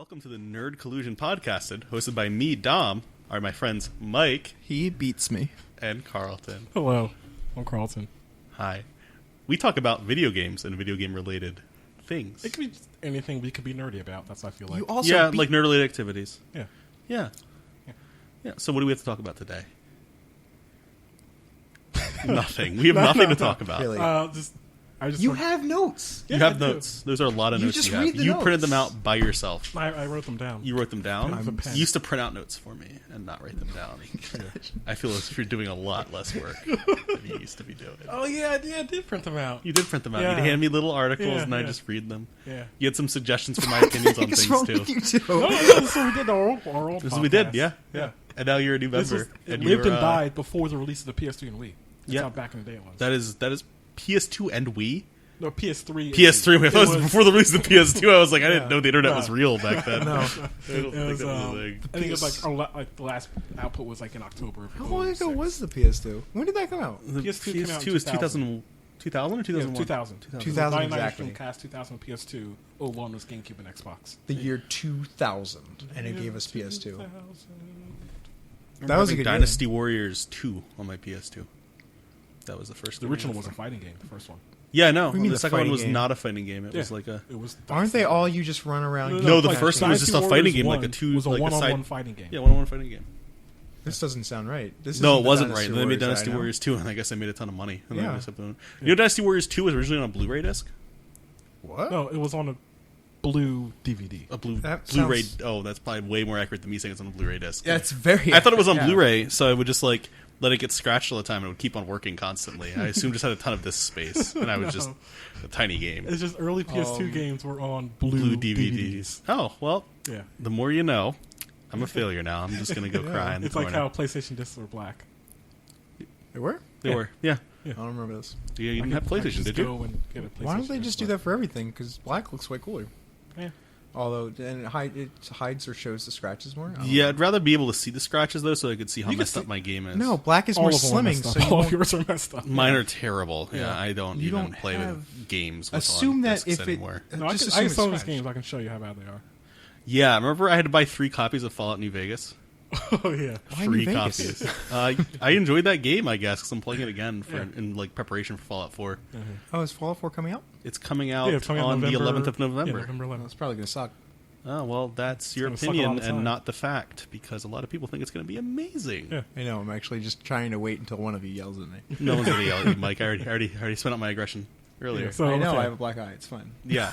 Welcome to the Nerd Collusion podcasted, hosted by me, Dom, are my friends Mike. He beats me. And Carlton. Hello, I'm Carlton. Hi. We talk about video games and video game related things. It could be just anything we could be nerdy about. That's what I feel like. You also like nerd related activities. Yeah. Yeah. So what do we have to talk about today? Nothing. We have nothing to talk about. Really? You have notes. You have notes. Those are a lot of You notes just you have. read the You notes. printed them out by yourself. I wrote them down. You wrote them down? I have a pen. You used to print out notes for me and not write them down. I feel as if you're doing a lot less work than you used to be doing. Oh yeah, I did print them out. You did print them out. Yeah. You'd hand me little articles Yeah, and I yeah. just read them. Yeah. You had some suggestions for my opinions on What's things wrong too. with you two? Oh, yeah, this is what we did our old This is what we did, podcast. yeah. And now you're a new This member. was, it and lived you're, and died before the release of the PS2 and Wii. That's Yeah. how back in the day it was. That is PS2 and Wii. No, PS3. PS3. I thought it was before the release of the PS2. I was like, I didn't Yeah. know the internet No. was real back then. No, I don't it think was, that was a thing. I think it was like the last output was like in October. How long ago was the PS2? When did that come out? The PS2 came out in is 2000 or 2001? 2000. 2000 99 exactly. Dreamcast, 2000 PS2, 01 was GameCube and Xbox. The year 2000, and it gave us PS2. 2000. That was a Having good Dynasty Warriors 2 on my PS2. That was the first. The game original I was a had. fighting game. The first one. Yeah, no. We mean The the second one fighting was game. not a fighting game. It Yeah. was like a. It was. Aren't they all you just run around? No, the punch first one was each just a other? fighting Dynasty game, like a Warriors two, was a like a one-on-one side- fighting game. Yeah, one-on-one fighting game. This doesn't sound right. This No, isn't it the wasn't right. Dynasty And then they made Warriors Dynasty I know. Warriors 2, and I guess I made a ton of money. And then Yeah. I just you know, Dynasty Warriors 2 was originally on a Blu-ray disc? What? No, it was on a blue DVD. A That Blu-ray. sounds- Oh, that's probably way more accurate than me saying it's on a Blu-ray disc. Yeah, it's very. I thought it was on yeah. Blu-ray, so I would just like let it get scratched all the time and it would keep on working constantly. I assumed it just had a ton of disk space, and I was just a tiny game. It's just early PS2 games were on Blue blue DVDs. Oh, well, Yeah, the more you know. I'm a failure now. I'm just going to go cry in the it's like corner. how PlayStation discs were black. They were? They Yeah. were. Yeah. I don't remember this. You didn't have I could PlayStation, just did you? Go and get a PlayStation Why don't they disc, just do but- that for everything? Because black looks way cooler. Yeah. Although, and it hides or shows the scratches more. I don't Yeah, know. I'd rather be able to see the scratches, though, so I could see how You can messed see- up my game is. No, black is All more of them are slimming, messed so up. you All of won't- yours are messed up. Mine are terrible. Yeah, Yeah. I don't You even don't play have- with games with assume on that discs if it. anymore. No, I just can assume some of it's these games. scratched. I can show you how bad they are. Yeah, I remember I had to buy 3 copies of Fallout New Vegas. Oh yeah. Why Free New Vegas? copies. I enjoyed that game, I guess, because I'm playing it again Yeah. in like preparation for Fallout 4. Oh, is Fallout 4 coming out? It's coming out Yeah, it's coming out on November, the 11th of November. Yeah, November 11th. It's probably going to suck. Oh, well, that's your gonna suck a lot opinion of time. and not the fact, because a lot of people think it's going to be amazing. Yeah. I know. I'm actually just trying to wait until one of you yells at me. No one's going to yell at you, Mike. I already spent out my aggression earlier. Yeah, so I know. okay. I have a black eye. It's fine. Yeah.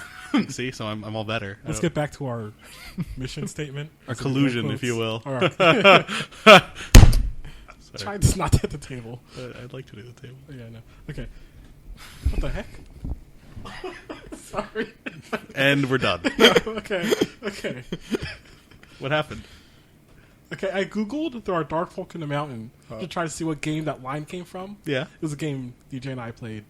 See, so I'm all better. Let's get back to our mission statement. Our Is it collusion, air if you will. quotes? All right. Try this not to hit the table. I'd like to do the table. Yeah, no. Okay. What the heck? Sorry. And we're done. Okay. Okay. What happened? Okay. I googled "There are dark folk in the mountain" to try to see what game that line came from. Yeah. It was a game DJ and I played.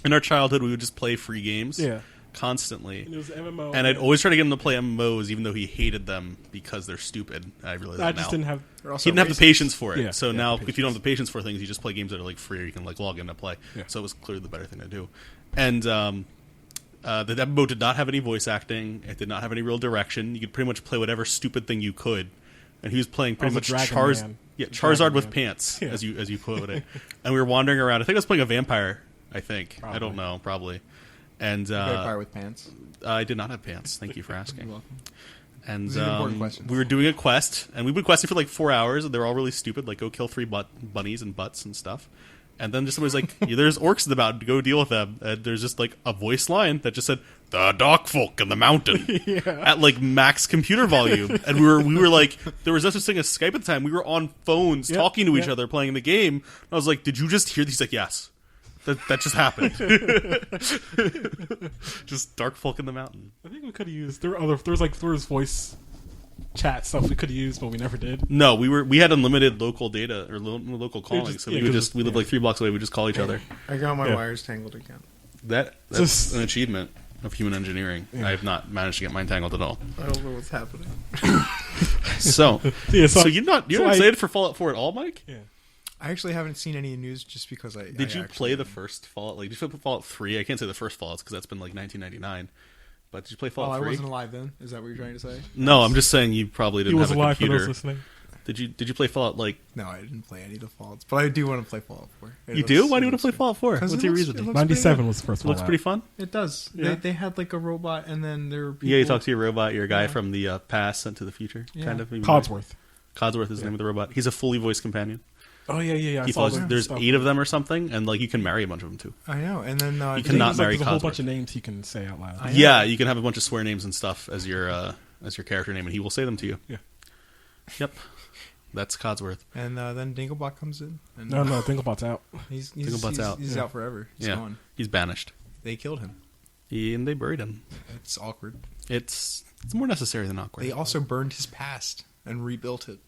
In our childhood, we would just play free games. Yeah. Constantly. And it was an MMO. And I'd always try to get him to play MMOs, even though he hated them because they're stupid. I realized I that just now. didn't have. They're also He didn't have the racist. patience for it. Yeah, So yeah, now, the if you don't have the patience for things, you just play games that are like free, or you can like log in to play. Yeah. So it was clearly the better thing to do. And the MMO did not have any voice acting. It did not have any real direction. You could pretty much play whatever stupid thing you could. And he was playing pretty was a much dragon man. Charizard Dragon with man. pants, Yeah. as you put it. And we were wandering around. I think I was playing a vampire. I think I don't Probably. know, probably. And Vampire with pants. I did not have pants. Thank you for You're asking. welcome. And This is an important question. we were doing a quest, and we've been questing for like 4 hours, and they're all really stupid, like go kill 3 bunnies and butts and stuff. And then just somebody's like, yeah, "There's orcs about to go deal with them." And there's just like a voice line that just said, "The dark folk in the mountain," at like max computer volume. And we were like, there was no such thing as Skype at the time. We were on phones Yeah, talking to each yeah. other, playing the game. And I was like, "Did you just hear?" He's like, "Yes." That just happened. Just dark folk in the mountain. I think we could have used. There was voice chat stuff we could have used, but we never did. No, we had unlimited local data or local calling, just- so yeah, we 'cause we lived yeah. like 3 blocks away. We just call each other. I got my Yeah. wires tangled again. That's Just- an achievement of human engineering. Yeah. I have not managed to get mine tangled at all. I don't know what's happening. So, Yeah, so you're not so I- excited for Fallout 4 at all, Mike? Yeah. I actually haven't seen any news just because Did you play the first Fallout? Like, did you play Fallout 3? I can't say the first Fallout because that's been like 1999. But did you play Oh, Fallout I 3? wasn't alive then. Is that what you're trying to say? No, I'm just saying you probably He didn't was have a alive for computer. those listening. Did you play Fallout like? No, I didn't play any of the Fallouts, but I do want to play Fallout 4. You do? Why do you want to play Fallout 4? 'Cause What's it your looks- reason? it looks 97 was the first one. Looks pretty fun. It does. Yeah. They had like a robot, and then there were people. Yeah, you talk to your robot. You're a guy Yeah. from the past sent to the future, Yeah. kind of. maybe. Codsworth. Codsworth is the name of the robot. He's a fully voiced companion. Oh yeah. I He saw follows, that there's stuff. 8 of them or something, and like you can marry a bunch of them too. I know, and then You I cannot think there's, marry there's a whole Codsworth. bunch of names you can say out loud. I- Yeah, you can have a bunch of swear names and stuff as your character name, and he will say them to you. Yeah. Yep, that's Codsworth. and then Dinglebot comes in. And No, Dinglebot's out. He's out. He's Yeah. out forever. He's Yeah, gone. he's banished. They killed him. And they buried him. It's awkward. It's more necessary than awkward. They also burned his past and rebuilt it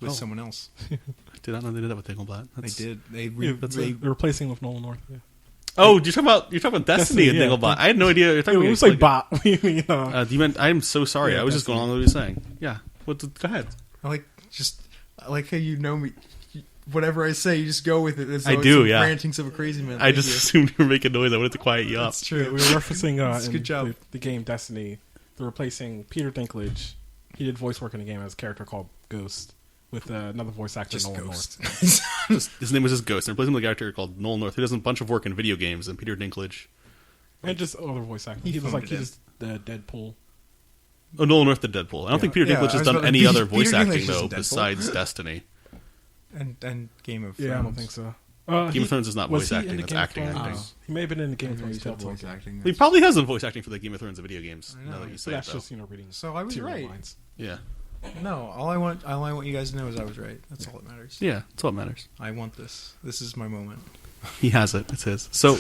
with Oh. someone else. I did not know they did that with Dinglebot. That's- They did. They're replacing with Nolan North. Yeah. Oh, you're talking about Destiny and yeah. Dinglebot. I had no idea. You're talking It about was like bot. You know. you meant. I'm so sorry. Yeah, I was just going Destiny. on with what you're saying. Yeah. Go ahead. I like how you know me. Whatever I say, you just go with it. As I though do, it's yeah. Rantings of a crazy man. I Thank just you. assumed you were making noise. I wanted to quiet you up. That's true. We were referencing It's a in good job. the game Destiny. They're replacing Peter Dinklage. He did voice work in the game as a character called Ghost with another voice actor, Just Nolan Ghost. North. His name was just Ghost. And replaced him with a character called Nolan North, who does a bunch of work in video games, and Peter Dinklage. And just other voice actors. He He was phoned like it he just the Deadpool. Oh, Nolan North did Deadpool. I don't think Peter Yeah, Dinklage I was has done about to- any Peter- other Peter voice Dinklage acting, isn't though, Deadpool. besides Destiny. and Game of Thrones. Yeah, I don't think so. Game of Thrones is not was voice he in acting, the that's Game of acting, I Thrones? think. He may have been in the Game of I know Thrones you said Telltale voice game. acting. He probably has done voice acting for the Game of Thrones video games, I know. now that you So say that's it, though. just reading. So I was serial right. lines. Yeah. No, all I want you guys to know is I was right. That's all that matters. Yeah, that's what matters. I want this. This is my moment. He has it. It's his. So,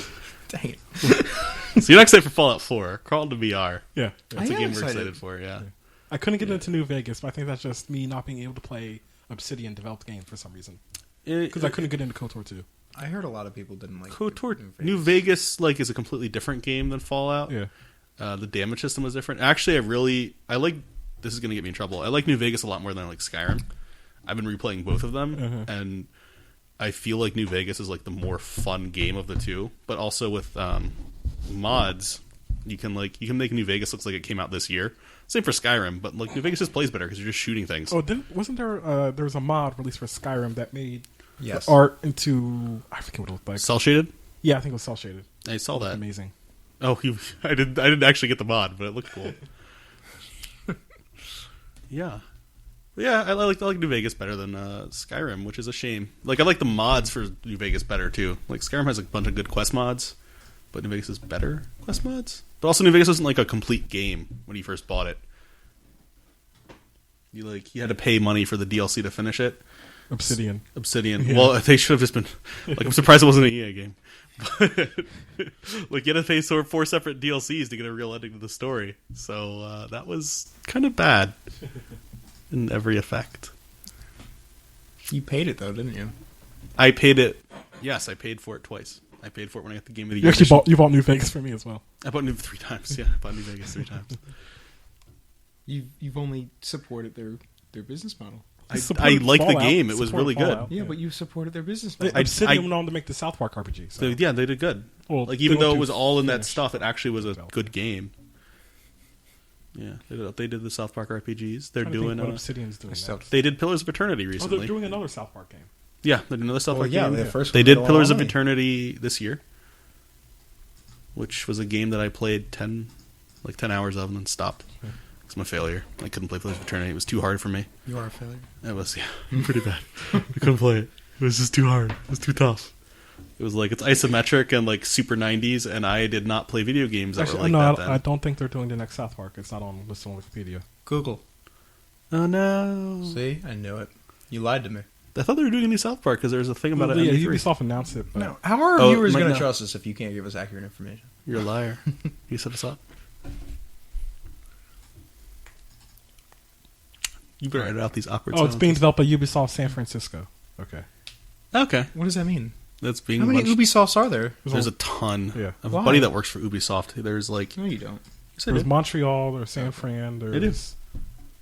Dang it. so you're not excited for Fallout 4. Crawl to VR. Yeah. That's a am game we're excited. excited for, yeah. I couldn't get into New Vegas, but I think that's just me not being able to play Obsidian developed games for some reason. Because I couldn't get into KOTOR 2. I heard a lot of people didn't like KOTOR New Vegas like is a completely different game than Fallout. Yeah. The damage system was different. Actually, I like. This is going to get me in trouble. I like New Vegas a lot more than I like Skyrim. I've been replaying both of them, and I feel like New Vegas is like the more fun game of the two. But also with mods, you can make New Vegas looks like it came out this year. Same for Skyrim, but like New Vegas just plays better because you're just shooting things. Oh, wasn't there? There was a mod released for Skyrim that made Yes. the art into I forget what it looked like. Cell shaded. Yeah, I think it was cel shaded. I saw that. Amazing. Oh, I didn't actually get the mod, but it looked cool. Yeah. Yeah, I like New Vegas better than Skyrim, which is a shame. Like I like the mods for New Vegas better too. Like Skyrim has a bunch of good quest mods, but New Vegas is better quest mods. But also New Vegas wasn't like a complete game when you first bought it. You had to pay money for the DLC to finish it. Obsidian. Yeah. Well, they should have just been like I'm surprised it wasn't an EA game. But like you had to pay 4 separate DLCs to get a real ending to the story. So that was kind of bad in every effect. You paid it though, didn't you? I paid it. Yes, I paid for it twice. I paid for it when I got the Game of the You Year. actually bought New Vegas for me as well. I bought New 3 times. Yeah, I bought New Vegas 3 times. You've only supported their business model. I Supported liked the Fallout, game. It was supported really Fallout. good. Yeah, but you supported their business They- model. Obsidian went on to make the South Park RPG. So So. yeah, they did good. Well, Like even they though don't it was do all in that finished stuff, it actually was a development. good game. Yeah, they did the South Park RPGs. They're I'm trying to think doing. what Obsidian's doing. I still- next. They did Pillars of Eternity Oh, recently. they're doing another South Park game. Yeah, they're doing another South Well, Park yeah, game. the first They one did did a Pillars lot of of money. Eternity this year, which was a game that I played 10 hours of and then stopped. It's my failure. I couldn't play Pillars of Eternity. It was too hard for me. You are a failure. It was pretty bad. I couldn't play it. It was just too hard. It was too tough. It was like it's isometric and like super 90s, and I did not play video games that were like no, that then. I don't think they're doing the next South Park. It's not on listed on Wikipedia. Google. Oh no! See, I knew it. You lied to me. I thought they were doing a new South Park because there was a thing about Well, it. yeah, on E3. Ubisoft announced it. But No, how are Oh, viewers might going to not. trust us if you can't give us accurate information? You're a liar. You set us up. You better edit out these awkward. Oh, it's being silences. developed by Ubisoft San Francisco. Okay. Okay. What does that mean? That's being. How many Ubisofts are there? There's a ton. Yeah. I have a Why? buddy that works for Ubisoft. There's like. No, you don't. Yes, I There's do. Montreal, there's San Fran, there's... It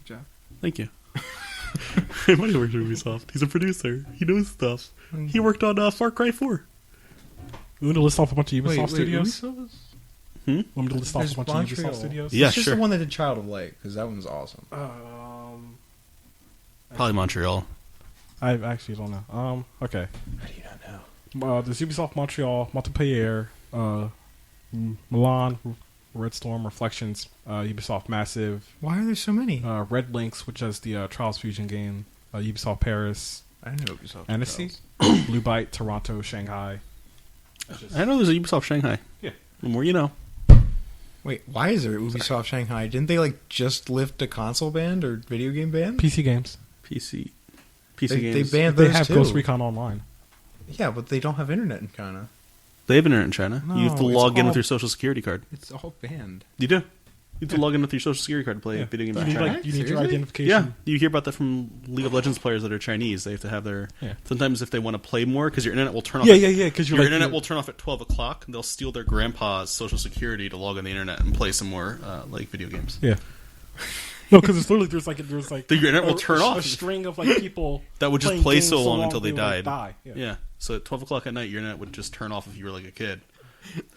Good job. Thank you. My buddy works for Ubisoft. He's a producer. He knows stuff. He worked on Far Cry 4. We want to list off a bunch of Ubisoft studios? Hmm? Want me to list off There's a bunch of Montreal. Ubisoft studios? Yeah, it's just sure. the one that did Child of Light, because that one's awesome. Probably Montreal. I actually don't know. Okay. How do you not know? There's Ubisoft Montreal, Montpellier, Milan, Red Storm, Reflections, Ubisoft Massive, Why are there so many? Red Links, which is the Trials Fusion game, Ubisoft Paris, I know Ubisoft. Annecy, Blue Byte, Toronto, Shanghai. I know there's a Ubisoft Shanghai. Yeah. The more you know. Wait, why is there Ubisoft Shanghai? Didn't they just lift a console ban or video game ban? PC games. PC They games. banned They those have too. Ghost Recon Online. Yeah, but they don't have internet in China. They have internet in China. No, you have to it's log in all- with your social security card. It's all banned. You do. You have to log in with your social security card to play Yeah. video games You in need, China. you need your Seriously? identification. Yeah, you hear about that from League of Legends players that are Chinese. They have to have their. Yeah. Sometimes if they want to play more, because your internet will turn off. Yeah, because Your internet will turn off at 12 o'clock. They'll steal their grandpa's social security to log on the internet and play some more video games. Yeah. No, because it's literally there's like The internet will turn off. a string of like people That would just playing play games so long until they would, like, died. die. Yeah. So at 12 o'clock at night, your internet would just turn off if you were like a kid.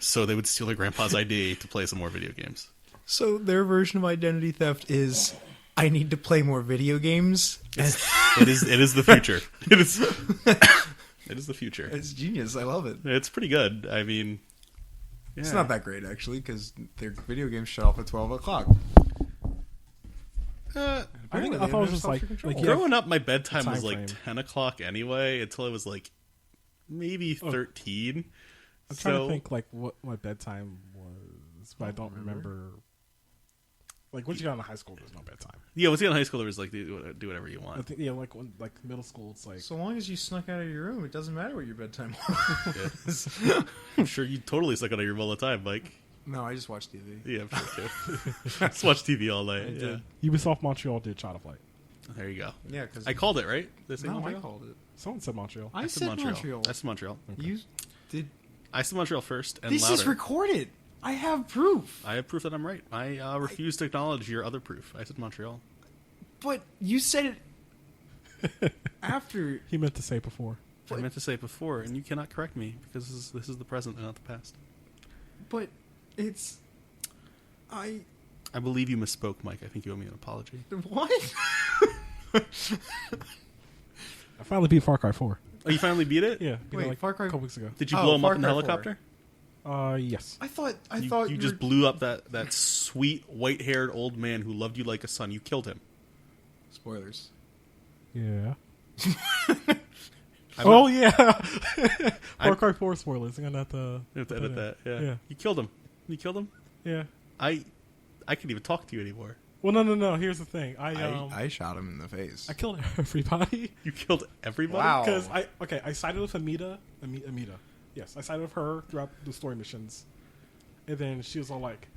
So they would steal their grandpa's ID to play some more video games. So their version of identity theft is, I need to play more video games. It is the future. It is. It is the future. It's genius. I love it. It's pretty good. I mean, yeah. It's not that great, actually, because their video games shut off at 12 o'clock. I thought it was just like yeah, Growing up, my bedtime time was like frame. 10 o'clock anyway, until I was like maybe 13. I'm trying to think like what my bedtime was, but I don't remember. Like once you got into high school, there's no bedtime. Yeah, once you got in high school, there was like do whatever you I want. think like when middle school, it's like So long as you snuck out of your room, it doesn't matter what your bedtime Yeah. was. I'm sure you totally suck out of your all the time, Mike. No, I just watch TV. Yeah, I'm sure too. Just watch TV all night. Yeah. did. Ubisoft Montreal did Child of Light. There you go. Yeah, because I called it, right? Did I say no, I Montreal? called it. Someone said Montreal. I said said Montreal. I said Montreal. You did. I said Montreal first and This louder. is recorded. I have proof. I have proof that I'm right. I refuse to acknowledge your other proof. I said Montreal. But you said it after. He meant to say before. I meant to say it before, and you cannot correct me because this is the present and not the past. But it's. I. I believe you misspoke, Mike. I think you owe me an apology. What? I finally beat Far Cry 4. Oh, you finally beat it? Yeah, beat Wait, it like Far Cry- a couple weeks ago. Did you Oh, blow him Far up in the Cry 4. helicopter? Yes. I thought You just blew up that sweet white-haired old man who loved you like a son. You killed him. Spoilers. Yeah. I'm Oh not- yeah. Far Cry 4 spoilers. I'm gonna have to. I have to edit that. Yeah. Yeah. You killed him. You killed him. Yeah. I can't even talk to you anymore. Well, no. Here's the thing. I shot him in the face. I killed everybody You killed everybody. Wow. because I sided with Amita. Yes, I sided with her throughout the story missions, and then she was all like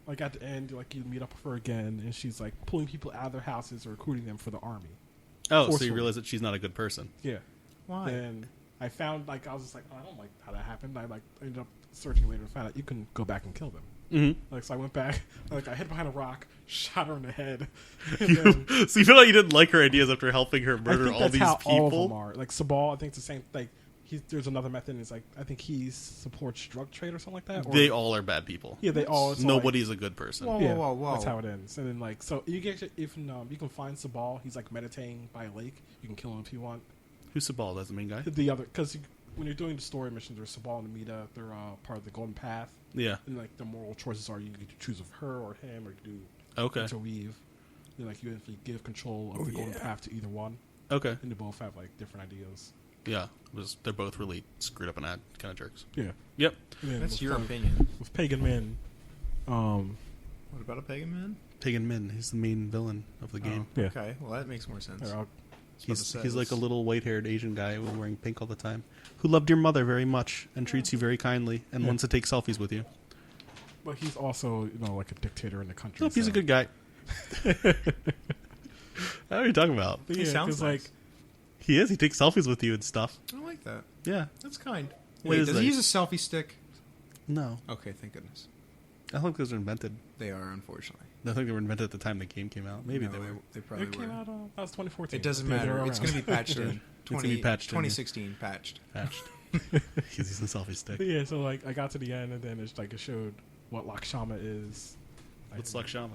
at the end, like you meet up with her again, and she's like pulling people out of their houses or recruiting them for the army. Oh, so you Forcefully. realize that she's not a good person. Yeah. Why? And I found I was just like, oh, I don't like how that happened. I ended up searching later and found out you can go back and kill them. Mm-hmm. So I went back, I hid behind a rock, shot her in the head. And then, So you feel like you didn't like her ideas after helping her I murder think all that's these how people. all of them are. Like Sabal, I think it's the same. Like there's another method. It's like I think he supports drug trade or something like that. Or, They all are bad people. yeah, they all. So Nobody's a good person. Whoa. Yeah, whoa. that's how it ends. And then so you get if you can find Sabal, he's like meditating by a lake. You can kill him if you want. Who's Sabal? That's the main guy. The other because when you're doing the story missions, there's Sabal and Amita. They're part of the Golden Path. Yeah. And like the moral choices are you get to choose of her or him or do Okay. interweave. You like you actually give control of the Golden Path to either one, Okay. and they both have like different ideas. Yeah. They're both really screwed up and kind of jerks. Yeah. Yep. And then That's with, your um, opinion. With Pagan Men, What about a pagan man? Pagan Min. He's the main villain of the game. yeah. Okay, well that makes more sense. They're all- He's like a little white-haired Asian guy wearing pink all the time, who loved your mother very much and treats you very kindly and Yeah. wants to take selfies with you. but he's also like a dictator in the country. Nope, he's so- a good guy. What are you talking about? But He yeah, sounds 'cause, nice. like He is. He takes selfies with you and stuff. I like that. Yeah. That's kind. It Wait, is does nice. he use a selfie stick? No. Okay, thank goodness. I don't think those were invented. They are, unfortunately. I think they were invented at the time the game came out. Maybe No, they were. They probably it came were. out. That was 2014. It doesn't Yeah, they matter. were It's around. going to be patched in. gonna be patched in, yeah. 2016 patched. Patched. He's using a selfie stick. But yeah, so like I got to the end, and then it showed what Lakshama is. What's Lakshama?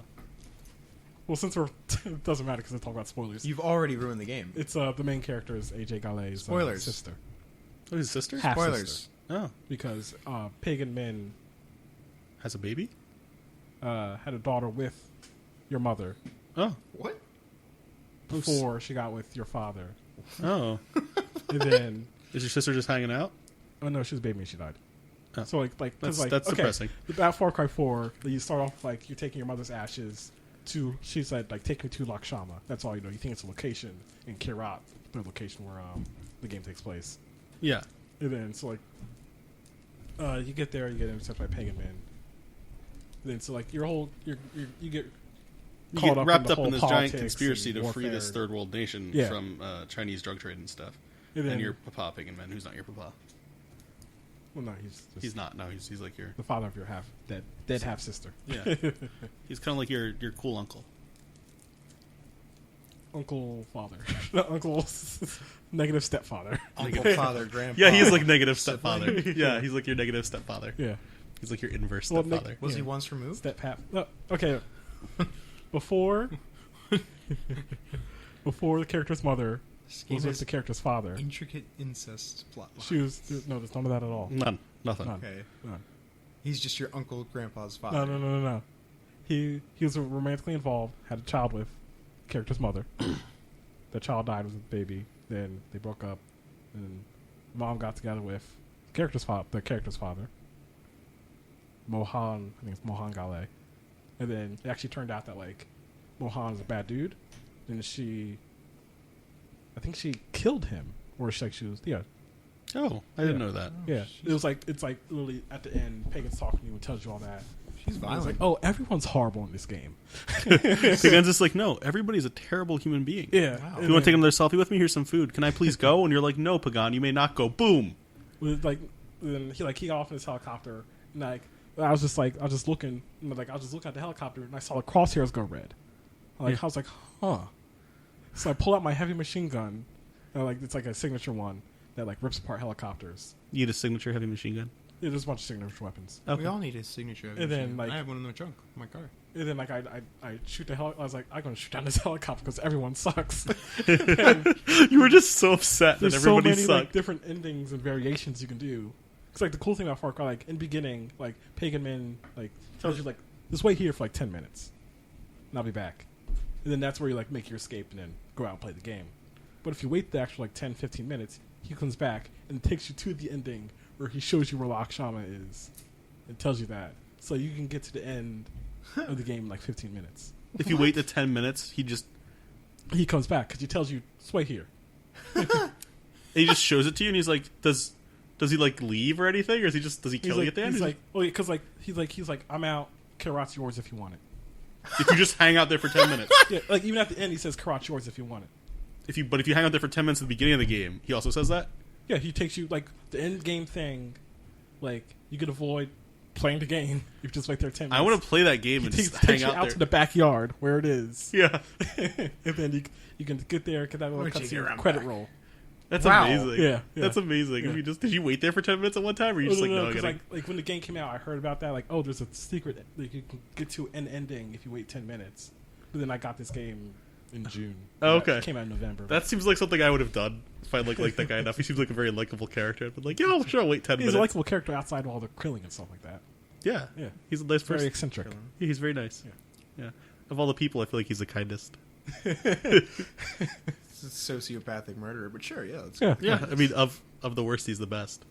Well, since we're it doesn't matter because they talk about spoilers. You've already ruined the game. It's the main character is AJ Gale's Spoilers. sister. Oh, his sister? Half Spoilers. sister. Oh, Because pagan men has a baby? had a daughter with your mother Oh, What? before she got with your father, oh. and then Is your sister just hanging out? oh no, she was a baby and she died. Oh. So That's like that's okay, depressing. about Far Cry 4, you start off like you're taking your mother's ashes to. She said like take me to Lakshama. That's all you know. You think it's a location in Kirat, the location where the game takes place. Yeah. And then so like you get there, you get intercepted by pagan men. Then so like your whole you get You caught get up wrapped the up in whole this giant politics conspiracy and to free this warfare. third world nation Yeah. from Chinese drug trade and stuff. And then, And your papa pagan man, who's not your papa. well, no, he's just He's not. No, he's like your the father of your dead half sister. yeah. He's kind of like your cool uncle. Uncle father, no, uncle negative stepfather. Uncle, father, grandpa. Yeah, he's like negative Sibling. stepfather. Yeah, he's like your negative stepfather. Yeah, He's like your inverse Well, stepfather. Was he Yeah. once removed? step half. No, okay, before the character's mother was with the character's father. Intricate incest plot line. She was no, there's none of that at all. None. Nothing. None. Okay. None. He's just your uncle, grandpa's father. No. He was romantically involved. Had a child with the character's mother. The child died as a baby. Then they broke up. And mom got together with the character's father. Mohan, I think it's Mohan Gale. And then it actually turned out that like Mohan is a bad dude. And I think she killed him, or she was Oh, I didn't Yeah. know that. yeah. It was like it's like literally at the end, Pagan's talking to you and tells you all that. She's And it's violent. like, oh, everyone's horrible in this game. Pagan's just like, no, everybody's a terrible human being. Yeah. Wow. If you want to take another selfie with me? Here's some food. Can I please go? And you're like, no, Pagan, you may not go. Boom. With like, then he got off in his helicopter, and I was just looking at the helicopter, and I saw the crosshairs go red. I was like, huh. So I pull out my heavy machine gun, and it's like a signature one that like rips apart helicopters. You need a signature heavy machine gun? Yeah, there's a bunch of signature weapons. Okay. We all need a signature. And then, like- I have one in the trunk of my car. And then like I shoot the I was like, I'm gonna shoot down this helicopter because everyone sucks. You were just so upset that There's so everybody many like sucked. different endings and variations you can do. It's like the cool thing about Far Cry, like in the beginning, like Pagan Man like tells you like just wait here for like 10 minutes, and I'll be back. And then that's where you like make your escape and then go out and play the game. But if you wait the actual like 10-15 minutes, he comes back and takes you to the ending where he shows you where Lakshama is and tells you that, so you can get to the end of the game in like 15 minutes. If you wait the 10 minutes, He comes back because he tells you just wait here. he just shows it to you, and he's like, does he like leave or anything, or does he kill you at the end? He's like, oh, because he's like, I'm out. Karat's yours if you want it. if you just hang out there for 10 minutes. Yeah, like even at the end, he says Karat's yours if you want it. If you hang out there for 10 minutes at the beginning of the game, he also says that. Yeah, he takes you like the end game thing. Like you could avoid playing the game if you just wait there 10 minutes. I want to play that game He and takes, just hang takes you out out there. to the backyard where it is, Yeah, and then you can get there, get that little Once you get cutscene around credit back. roll. that's Wow. amazing. Yeah. That's amazing. Yeah. If you did you wait there for 10 minutes at one time, or you just like, no, I 'cause, gotta... like when the game came out, I heard about that. Like, oh, there's a secret like you can get to an ending if you wait 10 minutes. But then I got this game in June. Oh, It okay. came out in November. That seems like something I would have done if I like that guy enough. He seems like a very likable character. I'd be like, yeah, sure, I'll wait 10 He's minutes. a likable character outside of all the killing and stuff like that. Yeah, Yeah. he's a nice Very person. eccentric. Yeah, he's very nice. Yeah. Of all the people, I feel like he's the kindest. It's a sociopathic murderer, but sure, yeah. It's Yeah. Yeah, I mean, of the worst, he's the best.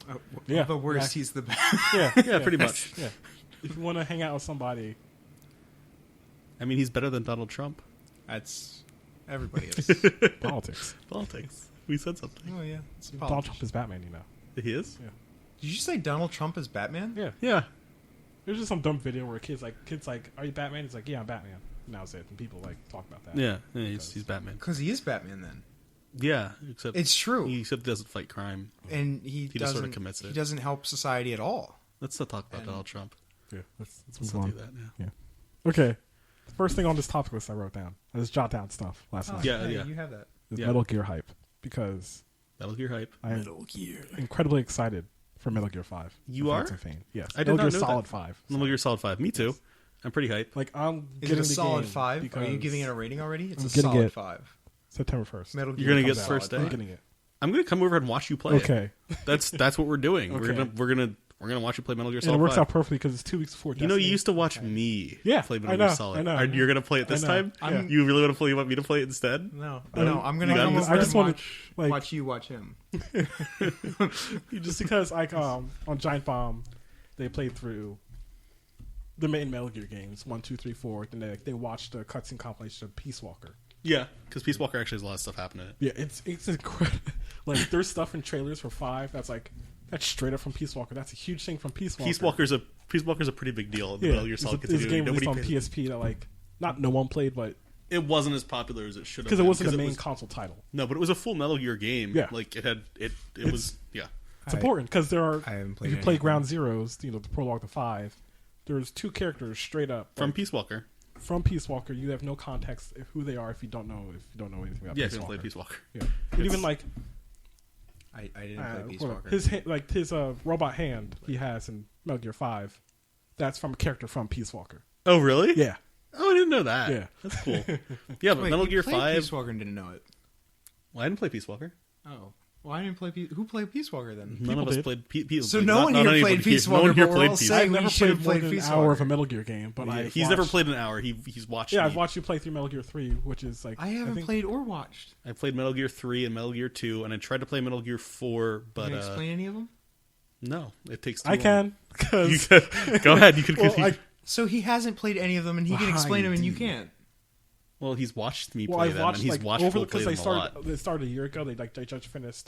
Yeah. The worst, Yeah. he's the best. Yeah. Yeah, pretty much. Yeah. If you want to hang out with somebody, I mean, he's better than Donald Trump. That's everybody is. politics. Politics. We said something. Oh yeah, it's Donald politics. Trump is Batman, you know. He is? Did you say Donald Trump is Batman? Yeah. Yeah. There's just some dumb video where kids like, are you Batman? He's like, yeah, I'm Batman. And that was it. And people like talk about that. Yeah, he's Batman. Because he is Batman then. Yeah, except It's true, he doesn't fight crime. and he just doesn't. sorta commits He it. doesn't help society at all. Let's not talk about And- Donald Trump. Yeah. Let's Let's move not on. do that. Yeah. Okay. The first thing on this topic list I wrote down. I just jot down stuff last night. Yeah, hey, yeah. You have that. Is Yeah. Metal Gear hype because Metal Gear hype. I am Gear. incredibly excited for Metal Gear 5. You are? Yes. I did Metal not Gear know Solid that. 5. Metal Gear Solid 5. Me too. I'm pretty hyped. Like, I'm Is getting it a the solid game 5? Are you because giving it a rating already? It's I'm a getting solid it 5. September 1st. Metal Gear You're gonna get comes the first out. day? I'm getting it. I'm gonna come over and watch you play it. Okay. That's what we're doing. Okay. We're gonna watch you play Metal Gear And Solid it works 5. out perfectly because it's 2 weeks before You know, Destiny. you used to watch me Yeah, play I Metal know, Gear Solid. I know. You're gonna play it this I time? know. Yeah. You really want to want me to play it instead? No, No? no, I'm gonna You got come this? over I just and wanna, like- watch you watch him. Just because, like, on Giant Bomb, they played through the main Metal Gear games, 1, 2, 3, 4, and they watched the cutscene compilation of Peace Walker. Yeah, because Peace Walker actually has a lot of stuff happening in it. Yeah, it's incredible. Like, there's stuff in trailers for 5 that's straight up from Peace Walker. That's a huge thing from Peace Walker. Peace Walker's a pretty big deal in the Yeah, Metal Gear Solid it's a game continuity. released on Nobody PSP that, like, not no one played, but it wasn't as popular as it should have because been. it wasn't the main was, console title. No, but it was a full Metal Gear game. Yeah. Like it was yeah. It's important because there are. I haven't If played you any play of them. Ground Zeroes, you know, the prologue to 5. There's 2 characters straight up From like, Peace Walker. from Peace Walker. You have no context of who they are if you don't know anything about Yeah, Peace if you Walker. played Peace Walker. Yeah, and even like I didn't play Peace Walker. his robot hand he has in Metal Gear 5. That's from a character from Peace Walker. Oh really? Yeah, Oh, I didn't know that. Yeah. That's cool. Yeah, but Wait, Metal you Gear played 5. Peace Walker and didn't know it. Well, I didn't play Peace Walker. Oh, well, I didn't play. Who played Peace Walker then? None of us did. played Peace. So no one here played Peace No one Walker, here but we're played all Peace. saying- I've we never should played have more played than an Peace hour Walker. of a Metal Gear game, but Yeah, I've he's never watched- played an hour. He's watched. Yeah, me. I've watched you play through Metal Gear 3, which is like I haven't think- played or watched. I played Metal Gear 3 and Metal Gear 2, and I tried to play Metal Gear 4, but Can you explain any of them? no, it takes too I long. can You because can, go ahead. You can. well, So he hasn't played any of them, and he can explain them, and you can't. well, he's watched me well, play I've them, watched and he's like watched over people play because them they a lot. started. They started a year ago. They just finished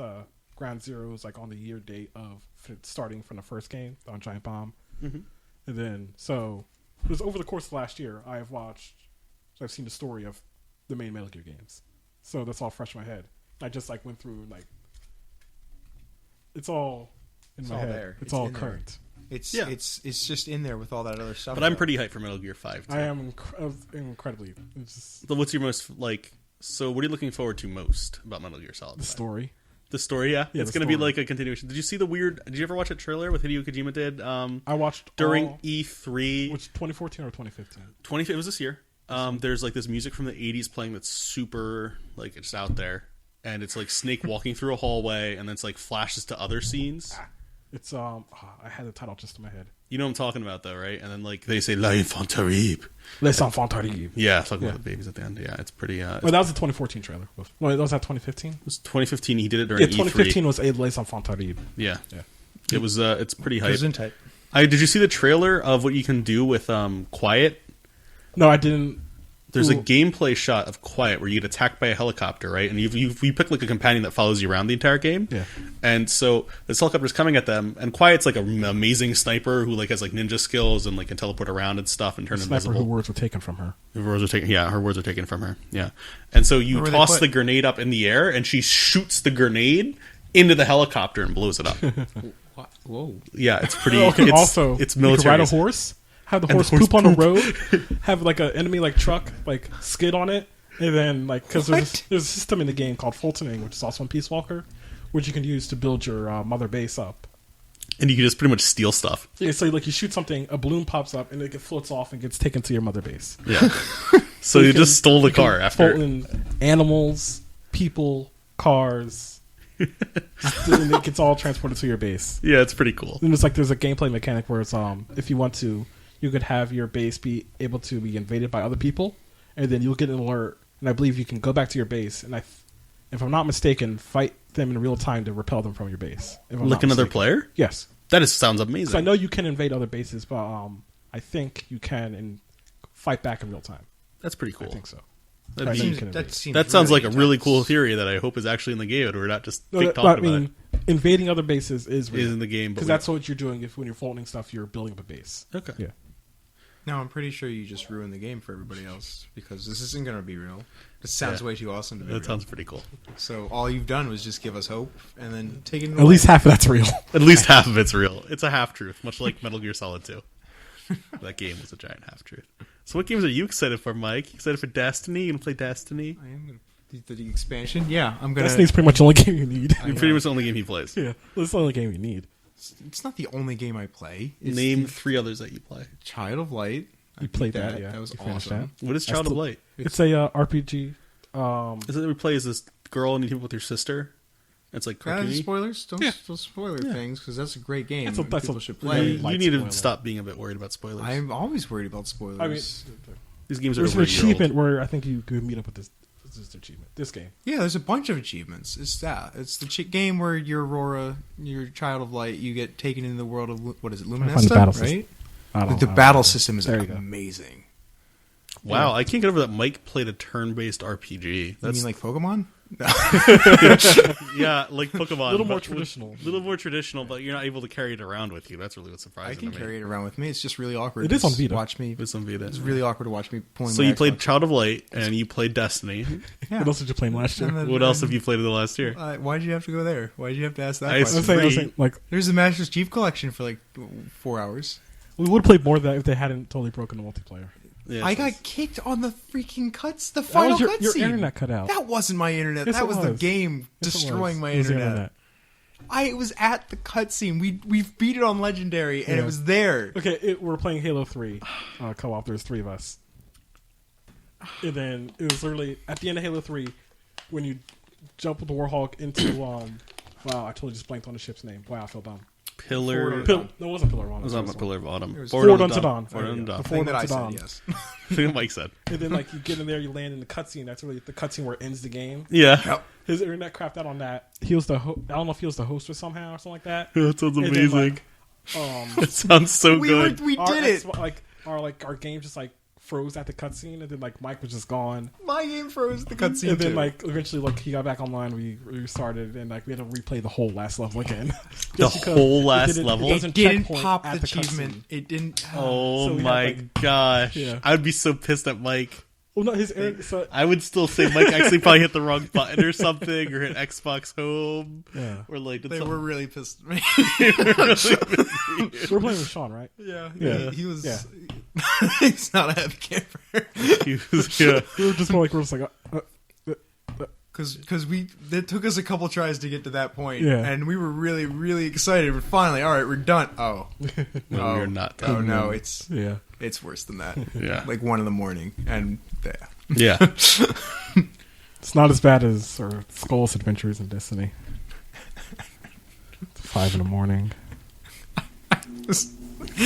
Ground Zeroes like on the year date of starting from the first game on Giant Bomb, Mhm. and then so it was over the course of last year. I've seen the story of the main Metal Gear games, so that's all fresh in my head. I just like went through like it's all in my all head. there. It's It's all in there. current. It's Yeah. it's just in there with all that other stuff. But I'm though. pretty hyped for Metal Gear 5. Too. I am incredibly. It's just So what's your most like? So what are you looking forward to most about Metal Gear Solid? the 5? story. The story, yeah. Yeah, It's the going to be story. like a continuation. Did you see the weird? Did you ever watch a trailer with Hideo Kojima did I watched during all, E3? which 2014 or 2015. 20. It was this year. There's like this music from the 80s playing that's super like it's out there, and it's like Snake walking through a hallway, and then it's like flashes to other scenes. It's I had the title just in my head. You know what I'm talking about, though, right? And then like they say "La Enfant Terrible." Les Enfants Terribles. Yeah, talking Yeah. about the babies at the end. Yeah, it's pretty. Well, that was the 2014 trailer. No, that was that 2015. It was 2015. He did it during Yeah, 2015 E3. was a Les Enfants Terribles. Yeah, Yeah. it was. It's pretty hype. Gesundheit. Did you see the trailer of what you can do with Quiet? No, I didn't. There's a Ooh. gameplay shot of Quiet where you get attacked by a helicopter, right? And you pick like a companion that follows you around the entire game. Yeah. And so this helicopter's coming at them, and Quiet's like an amazing sniper who like has like ninja skills and like can teleport around and stuff and turn Sniper invisible. whose words were taken from her. Her words are taken. Yeah, her words are taken from her. Yeah, and so you Where were they toss put? the grenade up in the air, and she shoots the grenade into the helicopter and blows it up. Whoa. Yeah, it's pretty. Okay, it's, also, it's you military. can ride a horse, have the And horse the horse poop on the poop. road, have like an enemy like truck like skid on it, and then like because What? there's a system in the game called Fultoning, which is also in Peace Walker, which you can use to build your mother base up. And you can just pretty much steal stuff. Yeah, so like you shoot something, a balloon pops up, and it floats off and gets taken to your mother base. Yeah. So you can- just stole the you can car after. Fulton animals, people, cars, and it gets all transported to your base. Yeah, it's pretty cool. And it's like there's a gameplay mechanic where it's if you want to, you could have your base be able to be invaded by other people, and then you'll get an alert. And I believe you can go back to your base, and if I'm not mistaken, fight them in real time to repel them from your base. If I'm Like not another mistaken. player? Yes. That sounds So I amazing. know you can invade other bases, but I think you can and fight back in real time. That's pretty I cool. think so. That'd I be- think- That sounds like a intense. really cool theory that I hope is actually in the game, and we're not just No, talking I about mean, invading other bases is it. Is in the game, but because that's what you're doing. If when you're folding stuff, you're building up a base. okay. Yeah. No, I'm pretty sure you just ruined the game for everybody else because this isn't going to be real. This sounds Yeah. way too awesome to be That real. sounds pretty cool. So all you've done was just give us hope and then take it At least half of that's real. At least half of it's real. It's a half truth, much like Metal Gear Solid 2. That game was a giant half truth. So, what games are you excited for, Mike? You excited for Destiny? You gonna play Destiny? I am gonna, the expansion. Yeah, I'm gonna. Destiny's pretty much the only game you need. I Pretty know. much the only game he plays. Yeah, that's the only game you need. It's not the only game I play. It's Name the 3 others that you play. Child of Light. You played that, yeah. That was You finished awesome. What is Child of Light? It's a RPG. Is it that we play as this girl and you team up with your sister? It's like cartoony. Spoilers. Don't Yeah. spoiler things because that's a great game. That's a- that's People a- should You, play. Really light you need to spoiler. stop being a bit worried about spoilers. I'm always worried about spoilers. I mean, These games are there's over an a year old. achievement where I think you could meet up with this achievement. This game. yeah, there's a bunch of achievements. It's the game where you're Aurora, you're Child of Light. You get taken into the world of what is it, Find the Luminesta, battle right? system. The battle system is There you go. amazing. Wow, I can't get over that Mike played a turn-based RPG. You That's mean like Pokemon? yeah, like Pokemon. A little more but with- traditional. A little more traditional, but you're not able to carry it around with you. That's really what's I surprising can to me. carry it around with me. It's just really awkward. It to is on just Vita. Watch me. With some Vita. It's really awkward to watch me pulling. So my you played Xbox. Child of Light and you played Destiny. Yeah. What else did you play last year? And then- What else have you played in the last year? Why'd you have to go there? Why'd you have to ask that I question? I was saying, like, There's the Master Chief Collection for like 4 hours. we would have played more of that if they hadn't totally broken the multiplayer. Yeah, I so got kicked on the freaking cuts. The That final was your cutscene. internet cut out. That wasn't my internet. Yes, that it was the was. game Yes, it destroying was. my It was the internet. I was at the cutscene. We beat it on Legendary, and Yeah. it was there. Okay, we're playing Halo 3 co-op. There's 3 of us. And then it was literally at the end of Halo 3 when you jump with the Warhawk into wow, I totally just blanked on the ship's name. Wow, I feel dumb. Pillar. No, it wasn't Pillar of Honor. It was it not was my Pillar of Autumn. It was Forward Unto Unto Dawn. Forward Unto The Dawn. Thing Forward that I Unto said, Dawn. yes. I think Mike said. And then like you get in there, you land in the cutscene. That's really the cutscene where it ends the game. Yeah. Yep. His internet crapped out on that. He was the I don't know if he was the host or somehow or something like that. That sounds And then, amazing. like, That sounds so good. We our did it. our game just like froze at the cutscene, and then like Mike was just gone. My game froze the cutscene And then too. like eventually like he got back online, we restarted, and like we had to replay the whole last level again. The Just because whole it last didn't- level? It it doesn't didn't checkpoint pop the at the achievement. cutscene. It didn't. Oh So we had, my like- gosh. Yeah. I'd be so pissed at Mike. Well, no, his internet. So, I would still say Mike actually probably hit the wrong button or something, or hit Xbox Home, yeah, or like did They some- were really pissed at me. we're playing with Sean, right? Yeah, Yeah. He was. Yeah. He's not a happy camper. he was- yeah. We were just like Because it took us a couple tries to get to that point, Yeah. and we were really really excited. But finally, all right, we're done. Oh, No, you're not done. Oh no, it's yeah. worse than that. Yeah. Like 1 a.m, and yeah. Yeah. It's not as bad as Skull's Adventures in Destiny. 5 a.m.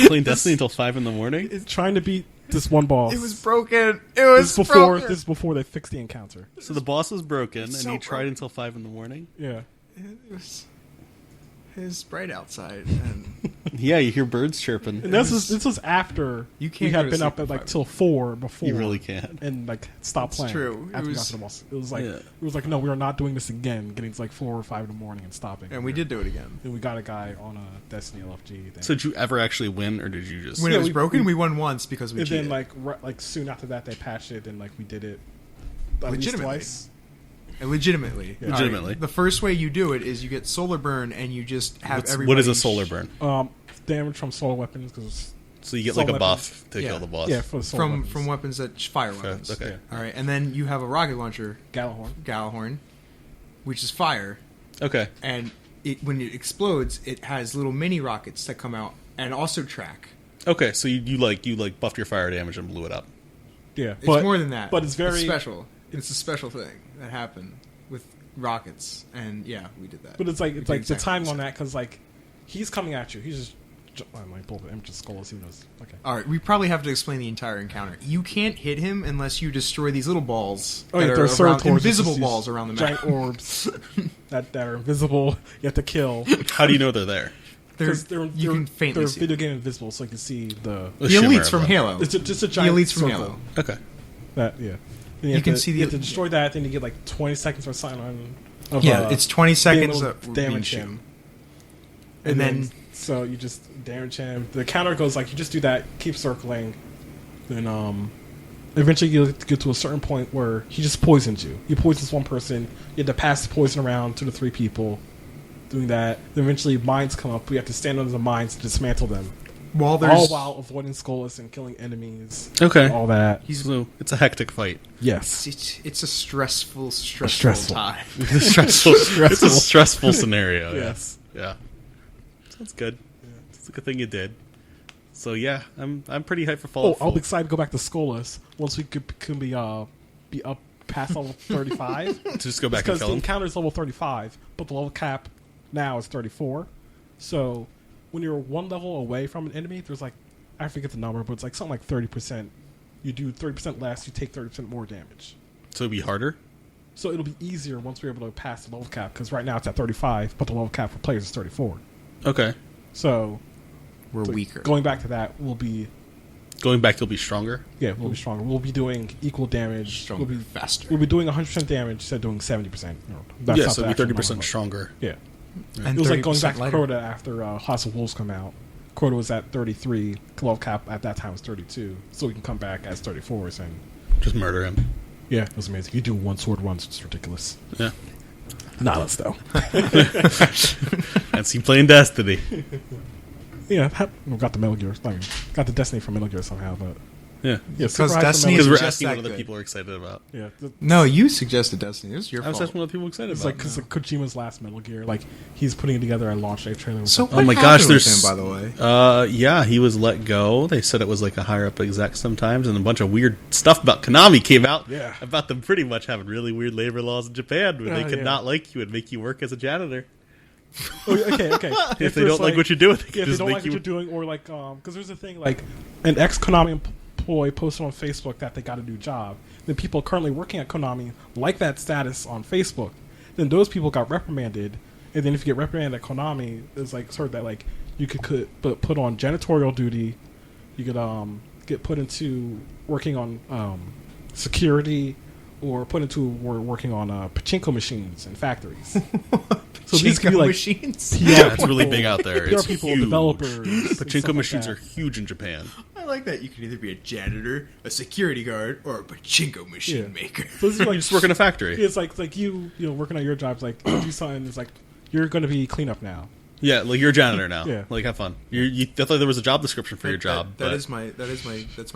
Playing Destiny until 5 in the morning. It's trying to beat this one boss. It was broken. It was broken. This is before they fixed the encounter. So the boss was broken, and so he tried broken. until 5 in the morning. Yeah. It was his bright outside, and Yeah, you hear birds chirping. And this was after You we can't had go to been sleep up at at like 5. till 4 before. You really can't. And like stop It's playing. true. After It we got was- to the boss. It was like Yeah. it was like no, we are not doing this again. Getting to like 4 or 5 in the morning and stopping. we did do it again. Then we got a guy on a Destiny LFG thing. So did you ever actually win, or did you just? When Yeah, it was we- broken, we- we won once because we and cheated. then like soon after that they patched it and like we did it at least Legitimately. twice. Legitimately. Yeah. Legitimately. The first way you do it is you get solar burn, and you just have everybody. What is a solar burn? Damage from solar weapons because So you get solar like a weapons. buff to Yeah. kill the boss. Yeah, for the solar from weapons. weapons that fire weapons. Okay. Yeah. All right, and then you have a rocket launcher, Galahorn. Galahorn, which is fire, Okay. and when it explodes, it has little mini rockets that come out and also track. Okay. So you buffed your fire damage and blew it up. Yeah, It's more than that, But it's very special. It's a special thing that happened with rockets, and yeah, we did that. But it's like We it's did like the exactly timing the on same. that because like he's coming at you. He's just I'm like pull the image skull as he knows. Okay. All right, we probably have to explain the entire encounter. You can't hit him unless you destroy these little balls Oh that yeah, are there's certain around, towards invisible just these balls around the map. giant orbs that are invisible. You have to kill. How do you know they're there? Because you can faintly they're see video them. game invisible, so you can see the. The The shimmer elites of from them. Halo. It's just a The giant elites from circle. Halo. Okay. That yeah. Then You can to, see the- you have to destroy that. Then you get like 20 seconds or something on. Of, Yeah, it's 20 seconds being able of to being damage shoot. him. And then so you just damage him. The counter goes like you just do that, keep circling, then eventually you get to a certain point where he just poisons you. He poisons one person. You have to pass the poison around 2 to 3 people. Doing that, then eventually mines come up. We have to stand under the mines to dismantle them, while all there's while avoiding Skullus and killing enemies. Okay. All that. So it's a hectic fight. Yes. it's a stressful Stressful. time. It's a stressful. It's a stressful scenario. Yeah. Yes. Yeah. That's good. It's a good thing you did. So yeah, I'm pretty hyped for Fallout 4. I'll be excited to go back to Skolas once we can be up past level 35. To just go back and Because kill the him. encounter is level 35, but the level cap now is 34. So when you're one level away from an enemy, there's like, I forget the number, but it's like something like 30%. You do 30% less, you take 30% more damage. So it'd be harder. So it'll be easier once we're able to pass the level cap, because right now it's at 35, but the level cap for players is 34. Okay. So We're weaker. going back to that, we'll be Going back, you'll be stronger. we'll be stronger. We'll be doing equal damage. Stronger, We'll be faster. We'll be doing 100% damage instead of doing 70%. That's Yeah, not so the it'll be actual 30% number. stronger. Yeah. And It was like going 30% back to lighter. Crota after House of Wolves come out. Crota was at 33. Level cap at that time was 32. So we can come back as 34s. And Just murder him. yeah, it was amazing. You do one sword runs, it's ridiculous. Yeah. Not us, though. That's you playing Destiny. Yeah, we got the Metal Gear. Got the Destiny from Metal Gear somehow, but Yeah. yeah, Because super hyped for Destiny Metal Because is we're Gear. just asking what that other good. people are excited about. Yeah, No, you suggested Destiny. It was your I was fault. asking what other people are excited it's about. like because Kojima's last Metal Gear, like he's putting together a launch day trailer. With So like, what my happened gosh, with there's- him, by the way. Yeah, he was let go. They said it was like a higher up exec sometimes, and a bunch of weird stuff about Konami came out. Yeah. About them pretty much having really weird labor laws in Japan where they Oh, could yeah. not like you and make you work as a janitor. okay. If they don't like what you're doing, they Yeah, can if they just don't make like you. what you're doing, or like, because there's a thing like an ex-Konami employee posted on Facebook that they got a new job. Then people currently working at Konami like that status on Facebook. Then those people got reprimanded, and then if you get reprimanded at Konami, it's like sort of that like you could put on janitorial duty. You could get put into working on security, or put into working on pachinko machines in factories. So these could be like machines. PR Yeah, it's really people, big out there. PR It's people, huge. developers. and Pachinko stuff machines like are huge in Japan. I like that. You can either be a janitor, a security guard, or a pachinko machine Yeah. maker. So this is like Just work in a factory. it's like you working at your job. It's like you do something. It's like you're going to be cleanup now. Yeah, like you're a janitor now. Yeah. Like have fun. You thought there was a job description for your job. That's but my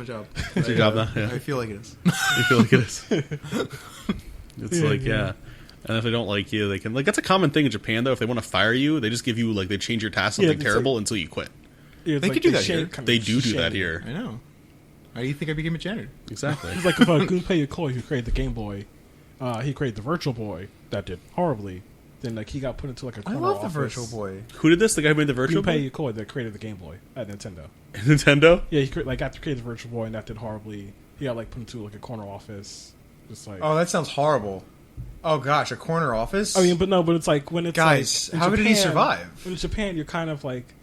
job. It's your job now, yeah. I feel like it is. you feel like it is. It's like yeah. And if they don't like you, they can like that's a common thing in Japan though. If they want to fire you, they just give you like they change your task to something it's terrible until you quit. It's They like could do that shame- here. kind of They do that shame. here. I know. How do you think I became a janitor? Exactly. It's like if Gunpei Yokoi, who created the Game Boy, he created the Virtual Boy that did horribly. Then like he got put into like a I corner love the office. Virtual Boy. Who did this? The guy who made the virtual boy? Gunpei Yokoi that created the Game Boy at Nintendo. Nintendo? Yeah, like after creating the Virtual Boy and that did horribly, he got like put into like a corner office. Just like Oh, that sounds horrible. Oh gosh, a corner office. I mean, but it's like when it's Guys, like, in how did he Japan- survive? In Japan, you're kind of like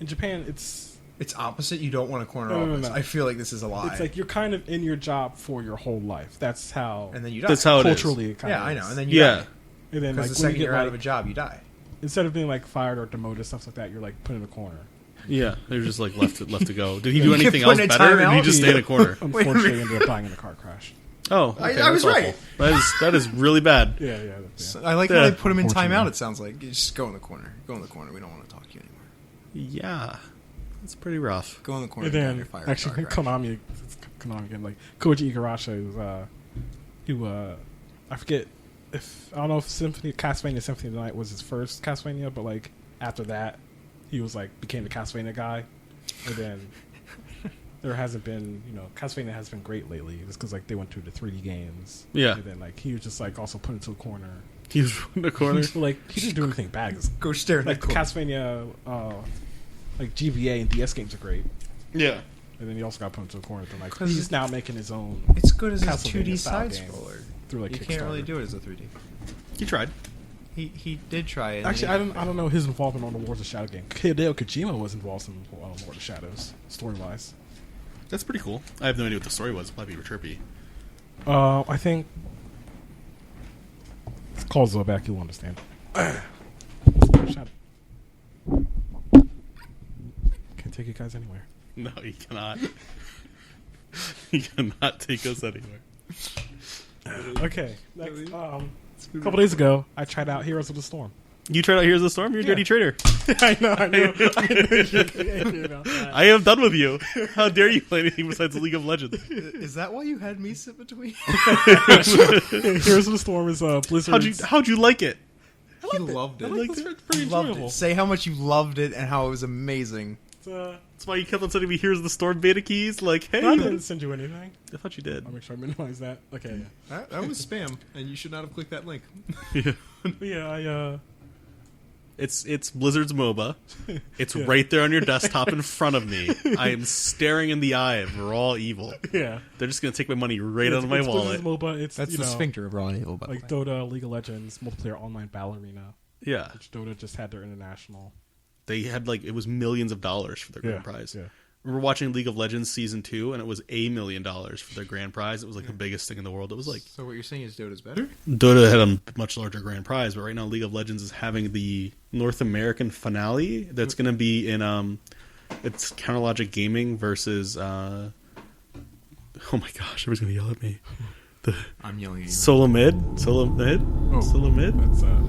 in Japan, it's opposite. You don't want a corner No, no, office. no. I feel like this is a lie. it's like you're kind of in your job for your whole life. That's how and then you die. That's how it is. culturally it kind Yeah, of I know. is. And then you Yeah. die. And then Because like the when second you you're get out like of a job, you die. instead of being like fired or demoted stuff like that, you're like put in a corner. Yeah. They're just like left to go. Did he You do get anything put else in a better? Or did he timeout? just stay in a corner? Unfortunately, ended up dying in a car crash. Oh, okay, I was that's right. awful. That is really bad. Yeah. I like Yeah. how they put him in Unfortunately. timeout. It sounds like you just go in the corner. Go in the corner. We don't want to talk to you anymore. Yeah. That's pretty rough. Go in the corner. And and then you're fired. actually, Car crash. Konami again, like Koji Igarashi, I forget I don't know if Castlevania Symphony of the Night was his first Castlevania, but like after that, he was like became the Castlevania guy, and then there hasn't been Castlevania has been great lately just because like they went to the 3D games, Yeah. and then like he was just like also put into a corner. He was in the corner. But, like he didn't do anything bad. Go stare in Like the the corner. Castlevania, like GBA and DS games are great. Yeah. And then he also got put into a corner. Then, like 'Cause he's now making his own It's good as a Castlevania 2D style side game scroller. through like You can't really Kickstarter. do it as a 3D. He tried. He did try it. Actually, I don't know his involvement on the Wars of Shadow game. Hideo Kojima was involved in Lord of Shadows story wise. That's pretty cool. I have no idea what the story was. It might be trippy. I think it's called Zobak. You'll understand. Shadow. Can't take you guys anywhere. No, you cannot. You cannot take us anywhere. Okay. Next, a couple days ago, I tried out Heroes of the Storm. You tried out Here's the Storm? You're a dirty traitor. I know. I knew you know. I am done with you. How dare you play anything besides League of Legends? Is that why you had me sit between? Heroes of the Storm is Blizzard. How'd you like it? He loved it. It's pretty Loved enjoyable. it. Say how much you loved it and how it was amazing. That's why you kept on sending me, here's the Storm beta keys. Like, hey, I didn't send you anything. I thought you did. I'll make sure I minimize that. Okay, yeah. That was spam, and you should not have clicked that link. Yeah. But yeah, It's Blizzard's MOBA. It's Yeah. right there on your desktop in front of me. I am staring in the eye of raw evil. yeah. They're just going to take my money right out of my it's wallet. Blizzard's MOBA. It's That's you the know, sphincter of Raw and Evil, by the like way. Dota, League of Legends, multiplayer online battle arena, Yeah. which Dota just had their international. They had it was millions of dollars for their grand prize. Yeah. We were watching League of Legends Season 2, and it was $1 million for their grand prize. It was the biggest thing in the world. It was like So what you're saying is Dota's better? Dota had a much larger grand prize, but right now League of Legends is having the North American finale that's going to be in it's Counterlogic Gaming versus oh my gosh, everybody's going to yell at me. The I'm yelling at you. Solo Mid? Solo Mid? Solo Mid?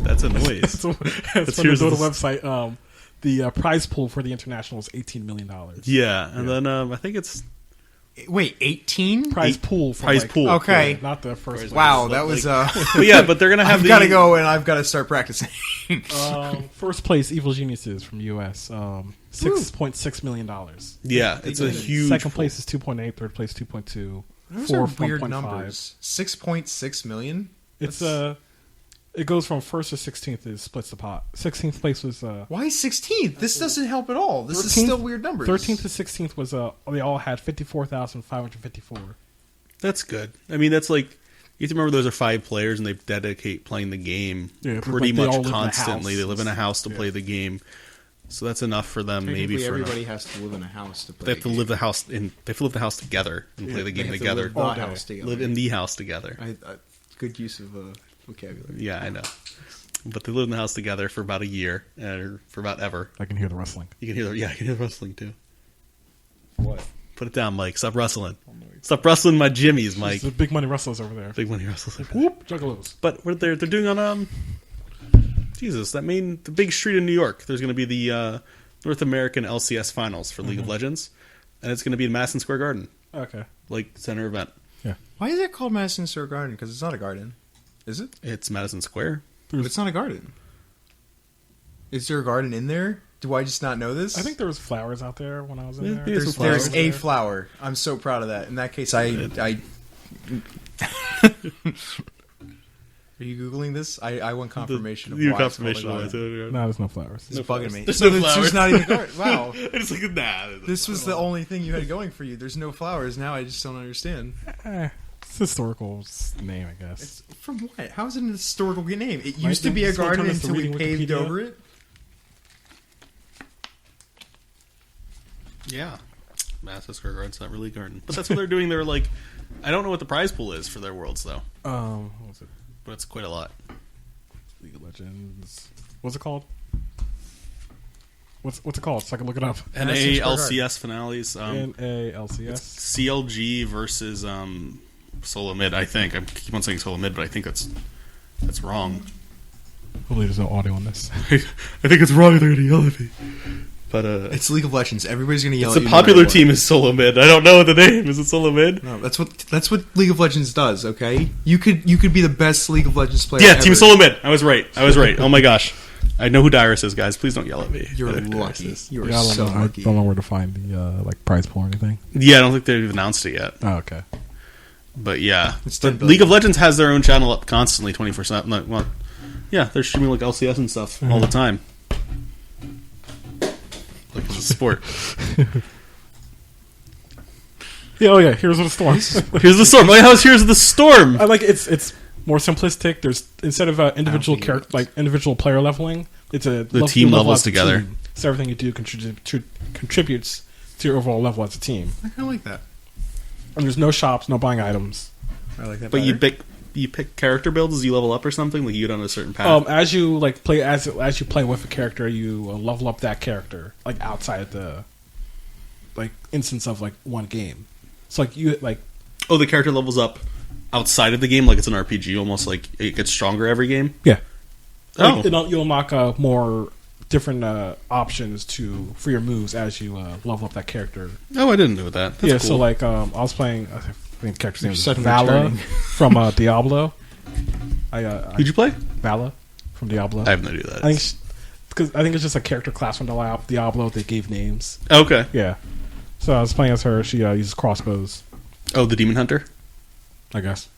That's a noise. That's from the here's Dota the- website. The prize pool for the international is $18 million. Yeah, and then I think it's Wait, 18? Prize pool. For prize pool. Okay. Not the first. Wow, that was... But yeah, but they're going to have I've got to go and I've got to start practicing. First place, Evil Geniuses from US. $6.6 million. Yeah, it's a huge Second pool. place is 2.8. Third place 2.2. Those Fourth are weird 1.5. numbers. 6.6 million? It's it goes from first to 16th. It splits the pot. 16th place was Why 16th? This doesn't help at all. This is 13th still weird numbers. 13th to 16th was they all had 54,554. That's good. I mean, that's like you have to remember those are 5 players and they dedicate playing the game Yeah, pretty like they all much live in a constantly. house. They live in a house to play the game, so that's enough for them. Maybe for everybody has to live in a house to play. they have to live the house in. They have to live the house together and play the game together. Live, the All day. house together. Live in the house together. Good use of vocabulary. Yeah, I know. But they live in the house together for about a year, or for about ever. I can hear the rustling. You can hear, I can hear the rustling too. What? Put it down, Mike. Stop rustling. Stop rustling my jimmies, Mike. The big money rustlers over there. Big money rustles. Whoop, juggalos. But what they're doing on Jesus, the big street in New York. There's going to be the North American LCS finals for League of Legends, and it's going to be in Madison Square Garden, Okay. like center event. Why is it called Madison Square Garden? Because it's not a garden. Is it? It's Madison Square. But it's not a garden. Is there a garden in there? Do I just not know this? I think there was flowers out there when I was in Yeah, there. there's some there's flowers a there. flower. I'm so proud of that. In that case, I Are you Googling this? I want confirmation of You why confirmation it's of called a garden. it. No, there's no flowers. It's bugging me. There's So no it's flowers. just not even a garden. Wow. It's like nah. This was the only thing you had going for you. There's no flowers. Now I just don't understand. It's historical name, I guess. It's from what? How is it an historical name? It Might used to think be a this will garden turn us to until we reading paved Wikipedia. over it. Yeah, Madison Square Garden's not really a garden, but that's what they're doing. They're like, I don't know what the prize pool is for their worlds though, What was it? but it's quite a lot. League of Legends. What's it called? What's it called? So I can look it up. NA Square Garden. LCS finales. NALCS. CLG versus Solo Mid. I think I keep on saying Solo Mid, but I think that's wrong. Hopefully there's no audio on this. I think it's wrong. They're gonna yell at me. But It's League of Legends. Everybody's gonna yell it's at a you. popular no matter what. team is Solo Mid. I don't know what the name is. It Solo Mid? No, that's what League of Legends does. Okay, you could be the best League of Legends player. Yeah, ever. Team Solo Mid. I was right. Oh my gosh. I know who Dyrus is, guys. Please don't yell at me. You're I know who Dyrus lucky. is. You are Yeah, so I lucky. don't know where to find the prize pool or anything. Yeah, I don't think they've announced it yet. Oh, okay. But yeah, It's 10 but billion. League of Legends has their own channel up constantly, 24/7. Like, well, yeah, they're streaming like LCS and stuff all the time. Like it's a sport. Yeah, oh yeah. Here's what it's storm. Here's the storm. My house. Here's the storm. I like it's more simplistic. There's instead of individual character individual player leveling, it's a team you level levels as a together. team. So everything you do contributes to your overall level as a team. I kind of like that. And there's no shops, no buying items. I like that. But better. you pick character builds as you level up or something. Like you get on a certain path. As you play as you play with a character, you level up that character outside the instance of one game. So Oh, the character levels up outside of the game, like it's an RPG. Almost like it gets stronger every game. yeah. Oh. You'll unlock more different options for your moves as you level up that character. Oh, I didn't know that. That's yeah, cool. so I was playing. I think the character's name was suddenly Vala turning. from Diablo. Who'd you play? Vala from Diablo. I have no idea who that I is. think because I think it's just a character class from Diablo. They gave names. Okay. Yeah. So I was playing as her. She uses crossbows, Oh, the demon hunter. I guess.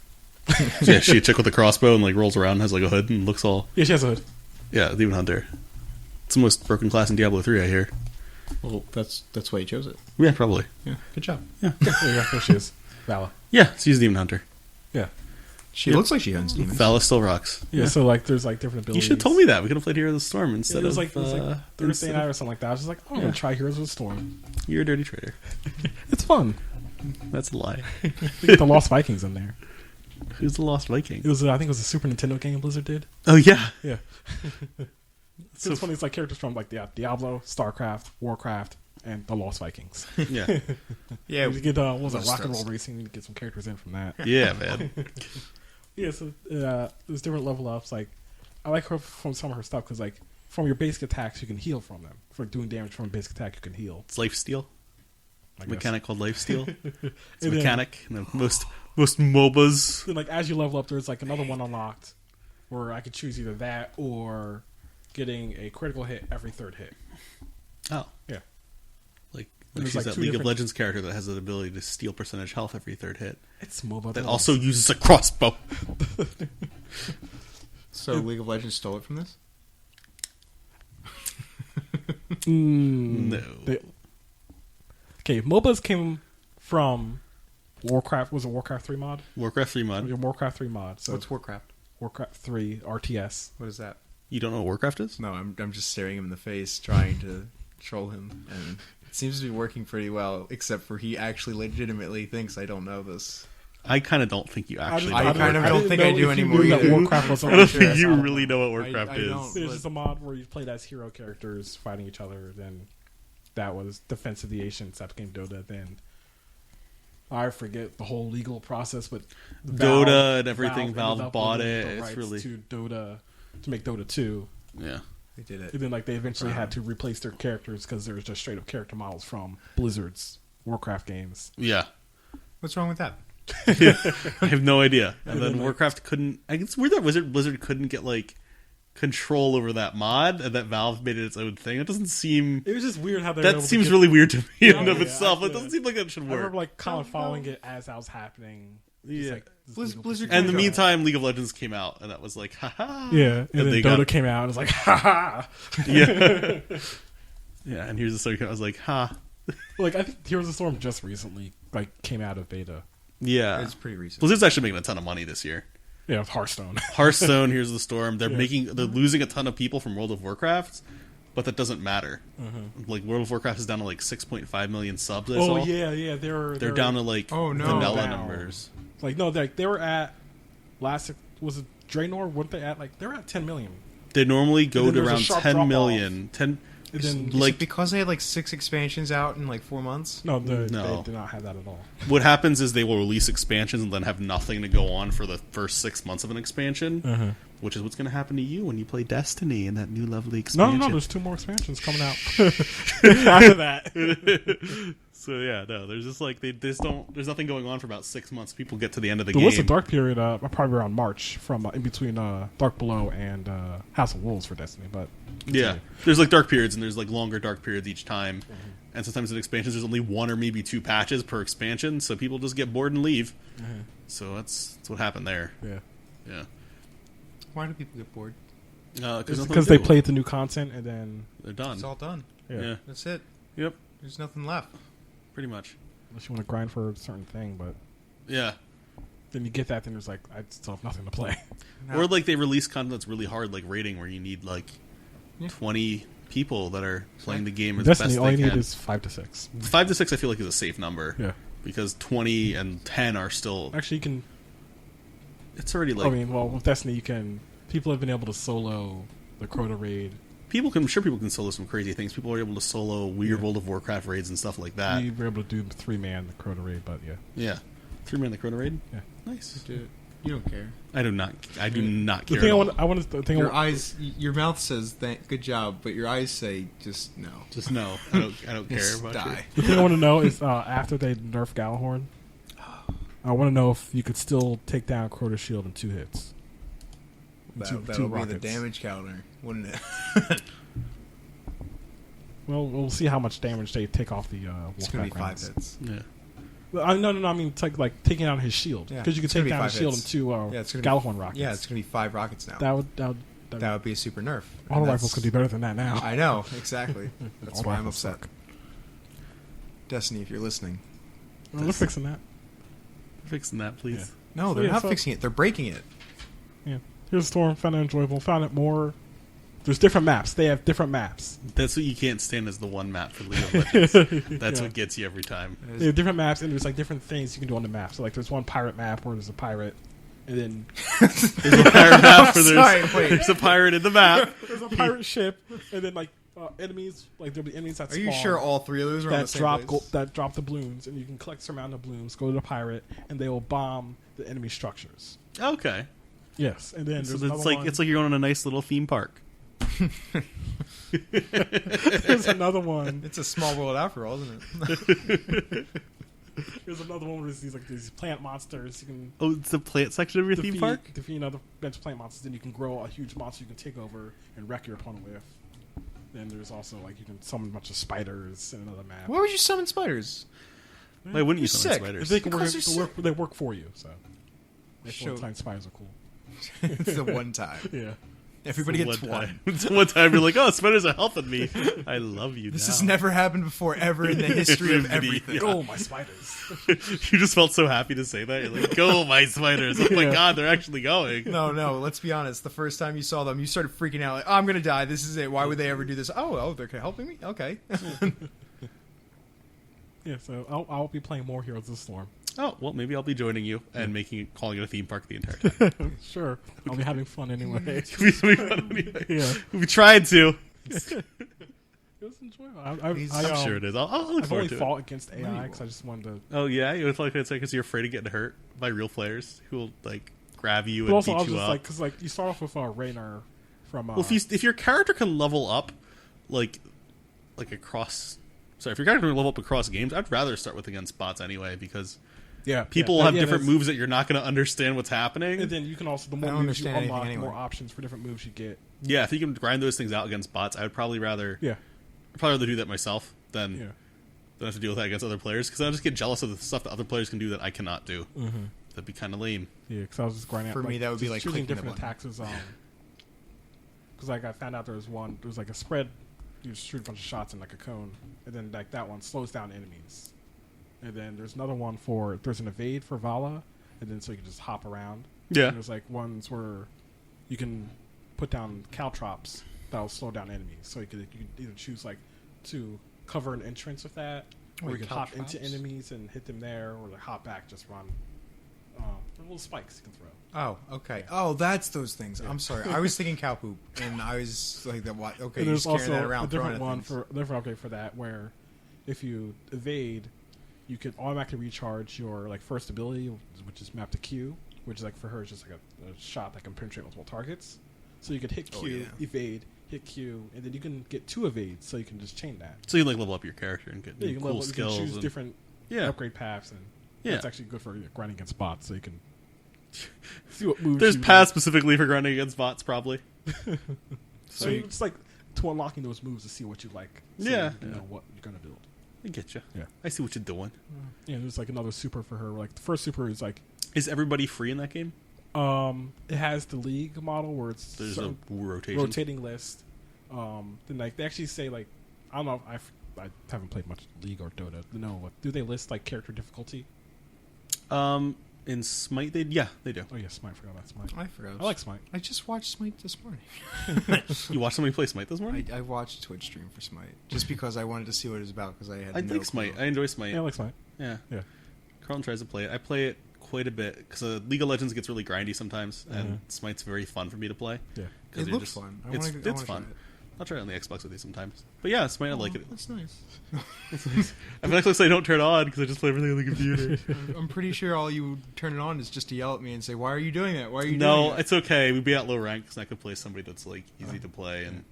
Yeah, she a chick with a crossbow and like rolls around, has like a hood, and looks all. Yeah, she has a hood. Yeah, demon hunter. It's the most broken class in Diablo 3, I hear. Well, that's why you chose it. Yeah, probably. Yeah, good job. Yeah, there she is. Vala. Yeah, she's a demon hunter. Yeah. She looks like she hunts demons. Vala still rocks. Yeah. So like, there's like different You abilities. should have told me that. We could have played Hero of the Storm instead It was of. like Thursday night or something like that. I was just like, I'm gonna try Heroes of the Storm. You're a dirty traitor. It's fun. That's a lie. You get the Lost Vikings in there. Who's the Lost Viking? It was I think it was a Super Nintendo game Blizzard did. Oh yeah. Yeah. It's funny. It's like characters from like Diablo, StarCraft, Warcraft, and the Lost Vikings. Yeah. Yeah, You get what was it, Those Rock and Roll stuff. Racing? You get some characters in from that. Yeah, man. Yeah, so there's different level ups. Like I like her from some of her stuff because like from your basic attacks you can heal from them. For doing damage from a basic attack you can heal. It's life steal. I A guess. mechanic called life steal. It's a And then- mechanic. Most MOBAs. Then, like as you level up, there's like another one unlocked where I could choose either that or getting a critical hit every third hit. Oh. Yeah. Like There's, she's like, that two League of different- Legends character that has the ability to steal percentage health every third hit. It's MOBA. That also uses a crossbow. So League of Legends stole it from this? No. Okay, MOBAs came from Warcraft. Was it Warcraft 3 mod? Warcraft 3 mod. Yeah, Warcraft 3 mod. So What's Warcraft? Warcraft 3 RTS. What is that? You don't know what Warcraft is? No, I'm just staring him in the face, trying to troll him, and it seems to be working pretty well. Except for he actually legitimately thinks I don't know this. I kind of don't think you actually know I what kind of Warcraft don't think I do anymore That either. Warcraft was I don't sure think that's you not really know what Warcraft I is. don't. There's just a mod where you played as hero characters fighting each other. Then that was Defense of the Ancients. That became Dota. Then I forget the whole legal process, but Dota and everything, ended Valve up bought owning it. the It's rights really- to Dota to make Dota 2. Yeah. They did it. And then like they eventually had to replace their characters because there was just straight up character models from Blizzard's Warcraft games. Yeah. What's wrong with that? I have no idea. And And then then, like- Warcraft couldn't. I guess it's weird that Blizzard couldn't get like control over that mod, and that Valve made it its own thing. It doesn't seem. It was just weird how they were That able to seems get- really weird to me in and of Yeah, itself. I- It doesn't seem like that should I work. remember like kind of following it as that was happening. Just, Yeah. like, this Blizzard- legal Blizzard procedure. And in the Sure. meantime, League of Legends came out, and that was like, haha. Yeah, and then they Dota got- came out and it was like, ha ha. Yeah. Yeah, and here's the story. I was like, ha. Like I think Heroes of the Storm just recently like came out of beta. Yeah. It's pretty recent. Blizzard's actually making a ton of money this year. Yeah, with Hearthstone. Hearthstone, Here's the Storm. They're Yeah. they're losing a ton of people from World of Warcraft, but that doesn't matter. Mm-hmm. Like World of Warcraft is down to like 6.5 million subs. I Oh saw. yeah, They're down to like Oh, no. vanilla Down. numbers. Like no, they were at last was it Draenor? What they at? Like they were at 10 million. They normally go then to there's a around sharp 10 drop-off. million. 10 And then Is like it because they had like 6 expansions out in like 4 months? no, No. they did not have that at all. what happens is they will release expansions and then have nothing to go on for the first 6 months of an expansion, Uh-huh. which is what's going to happen to you when you play Destiny in that new lovely No, expansion. no, there's 2 more expansions coming out after that. So yeah, no, there's just like they just don't. There's nothing going on for about 6 months. People get to the end of the There game. was a dark period, probably around March, from in between Dark Below and House of Wolves for Destiny. But Yeah, there's like dark periods and there's like longer dark periods each time, Mm-hmm. and sometimes in expansions there's only 1 or maybe 2 patches per expansion, so people just get bored and leave. So that's what happened there. yeah, Yeah, Why do people get bored? because they played the new content and then they're done. It's all done. Yeah. That's it. Yep, There's nothing left. pretty much. unless you want to grind for a certain thing, but Yeah, then you get that, then there's like I still have nothing to play. No. or like they release content that's really hard, like raiding, where you need like Yeah. 20 people that are playing the game as Destiny, best all they you need can. is 5 to 6. 5 to 6, I feel like is a safe number. Yeah, Because 20 and 10 are still. actually, you can. It's already like I mean, well, with Destiny, you can. People have been able to solo the Crota raid. people can. I'm sure people can solo some crazy things. People are able to solo weird World of Warcraft raids and stuff like that. You were able to do 3-man the Crota raid, but yeah, Yeah, 3-man the Crota raid. Yeah. Nice. Dude, you don't care. I do not. I do not the care. thing at all. I want to. The thing I Your want, eyes, your mouth says good job, but your eyes say just no. Just no. I don't. I don't care Just about die. the thing I want to know is after they nerf I want to know if you could still take down Crota Shield in 2 hits. Two That'll be the rockets. damage counter, wouldn't it? Well, we'll see how much damage they take off the It's gonna be Wolfpack 5 rounds. hits. Yeah. Well, no. I mean, like taking out his shield, Yeah, because you can it's gonna take be down 5 his shield hits. in two It's gonna Gallahorn rockets. Yeah, it's gonna be 5 rockets now. that would That would be a super nerf. auto And rifles could do better than that now. I know, exactly. That's Auto why I'm rifles upset. suck. Destiny, if you're listening. Well, they're fixing that. Fixing that, please. Yeah. No, So, they're yeah, not so- fixing it. They're breaking it. Yeah. Here's Storm. Found it enjoyable. Found it more. There's different maps. They have different maps. That's what you can't stand is the one map for League of Legends. That's Yeah. what gets you every time. They have different maps, and there's like different things you can do on the map. So like, there's one pirate map where there's a pirate, and then There's a pirate map where Sorry, wait. there's a pirate in the map. there's a pirate ship, and then like enemies. Like there'll be enemies that Are you spawn sure all 3 of those are on the that same drop place? that drop the balloons, and you can collect some amount of balloons. Go to the pirate, and they will bomb the enemy structures. Okay. Yes, and then So there's it's another like one. it's like you're going on a nice little theme park. There's another one. It's a small world after all, isn't it? There's another one where there's these plant monsters. You can Oh, it's the plant section of your theme park? defeat another bunch of plant monsters. Then you can grow a huge monster you can take over and wreck your opponent with. Then there's also like you can summon a bunch of spiders in another map. Why would you summon spiders? Why wouldn't you You're summon sick. spiders? They can work, Because they're they work for you. So they Show- find spiders are cool. It's the one time. Yeah. Everybody gets one. time. It's one time you're like, oh, spiders are helping me. I love you. This now. has never happened before ever in the history of History, everything. yeah. Oh my spiders! You just felt so happy to say that. You're like, go, my spiders. Oh my Yeah. god, they're actually going. No, let's be honest. The first time you saw them, you started freaking out like, oh, I'm going to die. This is it. Why would they ever do this? Oh, they're helping me? Okay. Yeah, so I'll be playing more Heroes of the Storm. Oh, well, maybe I'll be joining you and calling it a theme park the entire time. Sure, I'll be having fun anyway. We tried to. It was enjoyable. He's- I'm sure it is. I'll look I've only forward to fought it. against AI because I just wanted to. Oh, yeah? You feel like it's because you're afraid of getting hurt by real players who will, like, grab you But and also, I beat was you just up. like, because like you start off with Raynor from. Well, if your character can level up, like across, if your character can level up across games, I'd rather start with against bots anyway because people will have different moves that you're not going to understand what's happening. And then you can also the more I don't moves you understand anything unlock, the anyway. more options for different moves you get. Yeah, if you can grind those things out against bots, I would probably rather do that myself than have to deal with that against other players because I'll just get jealous of the stuff that other players can do that I cannot do. Mm-hmm. That'd be kind of lame. Yeah, because I was just grinding. For me, that would be just like choosing clicking the different button. attacks. Because like I found out there was like a spread. You just shoot a bunch of shots in like a cone, and then like that one slows down enemies. And then there's another one there's an evade for Vala, and then so you can just hop around. Yeah. And there's like ones where you can put down caltrops that'll slow down enemies. So you can either choose like to cover an entrance with that, or you can hop into caltrops? enemies and hit them there, or like hop back, just run. Little spikes you can throw. Oh, okay. Oh, that's those things. I'm sorry. I was thinking cow poop, and I was like, "That what? Okay, And you're there's just carrying also that around, a throwing different at one things. a different upgrade for that, where if you evade, you can automatically recharge your like first ability, which is mapped to Q, which is like for her is just like a shot that can penetrate multiple targets. So you could hit Q, evade, hit Q, and then you can get 2 evades, so you can just chain that. So you can like level up your character and get Yeah, you new can cool you skills. can choose different upgrade paths, and that's actually good for grinding against bots, so you can see what moves. There's you paths specifically for grinding against bots, probably. So you just like to unlocking those moves to see what you like. So you know what you're gonna build. I get you. Yeah. I see what you're doing. Yeah, there's like another super for her. Like the first super is like Is everybody free in that game? it has the league model where it's There's certain a rotation. rotating list. Then like they actually say like I don't know. I haven't played much League or Dota. No, what do they list like character difficulty? In Smite, they do. Oh yeah, Smite. I forgot about Smite. I forgot. I like Smite. I just watched Smite this morning. You watched somebody play Smite this morning? I watched a Twitch stream for Smite just because I wanted to see what it was about because I had. I no think clue. Smite. I enjoy Smite. Yeah, I like Smite. Yeah. Yeah. Carlton tries to play it. I play it quite a bit because League of Legends gets really grindy sometimes, and Smite's very fun for me to play. Yeah. It looks fun. It's wanna fun. try it. I'll try it on the Xbox with you sometimes. But yeah, Smite, I like it. That's nice. I mean, Xbox I don't turn it on because I just play everything on the computer. I'm pretty sure all you turn it on is just to yell at me and say, "Why are you doing that? Why are you doing No, that?" it's okay. We'd be at low rank because I could play somebody that's like easy to play, and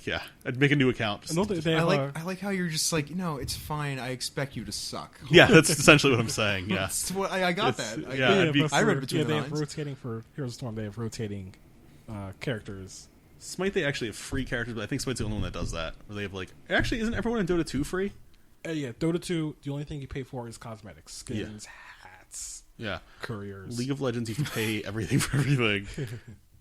Yeah, I'd make a new account. I know that they have, I like how you're just like, no, it's fine. I expect you to suck. Yeah, that's essentially what I'm saying. Yeah, That's what I got It's- that. yeah, it'd be- I read between the they have lines. rotating for Heroes of Storm. They have rotating characters. Smite they actually have free characters, but I think Smite's the only one that does that. Where they have like, actually, isn't everyone in Dota 2 free? Yeah, Dota 2. The only thing you pay for is cosmetics, skins, hats, Yeah. couriers. League of Legends, you can pay everything for everything.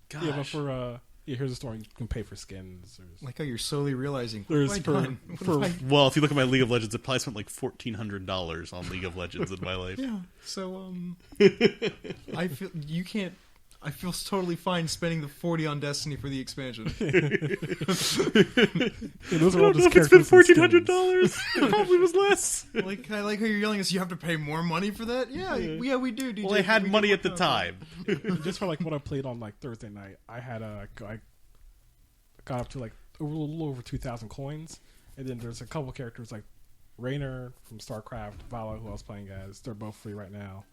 Gosh. Yeah, but for Heroes of Storm, you can pay for skins. Like how you're slowly realizing. What There's have I done? What have I- Well, if you look at my League of Legends, I probably spent like $1,400 on League of Legends in my life. Yeah. So I feel you can't. I feel totally fine spending the 40 on Destiny for the expansion. Yeah, those I are all don't know just if it's been characters and skins. $1,400. It probably was less. I like how you're yelling us. You have to pay more money for that. Yeah, we do. DJ. Well, I had We money get at the more time. Just for like what I played on like Thursday night, I had I got up to like a little over 2,000 coins, and then there's a couple characters like Raynor from StarCraft, Vala, who I was playing as. They're both free right now.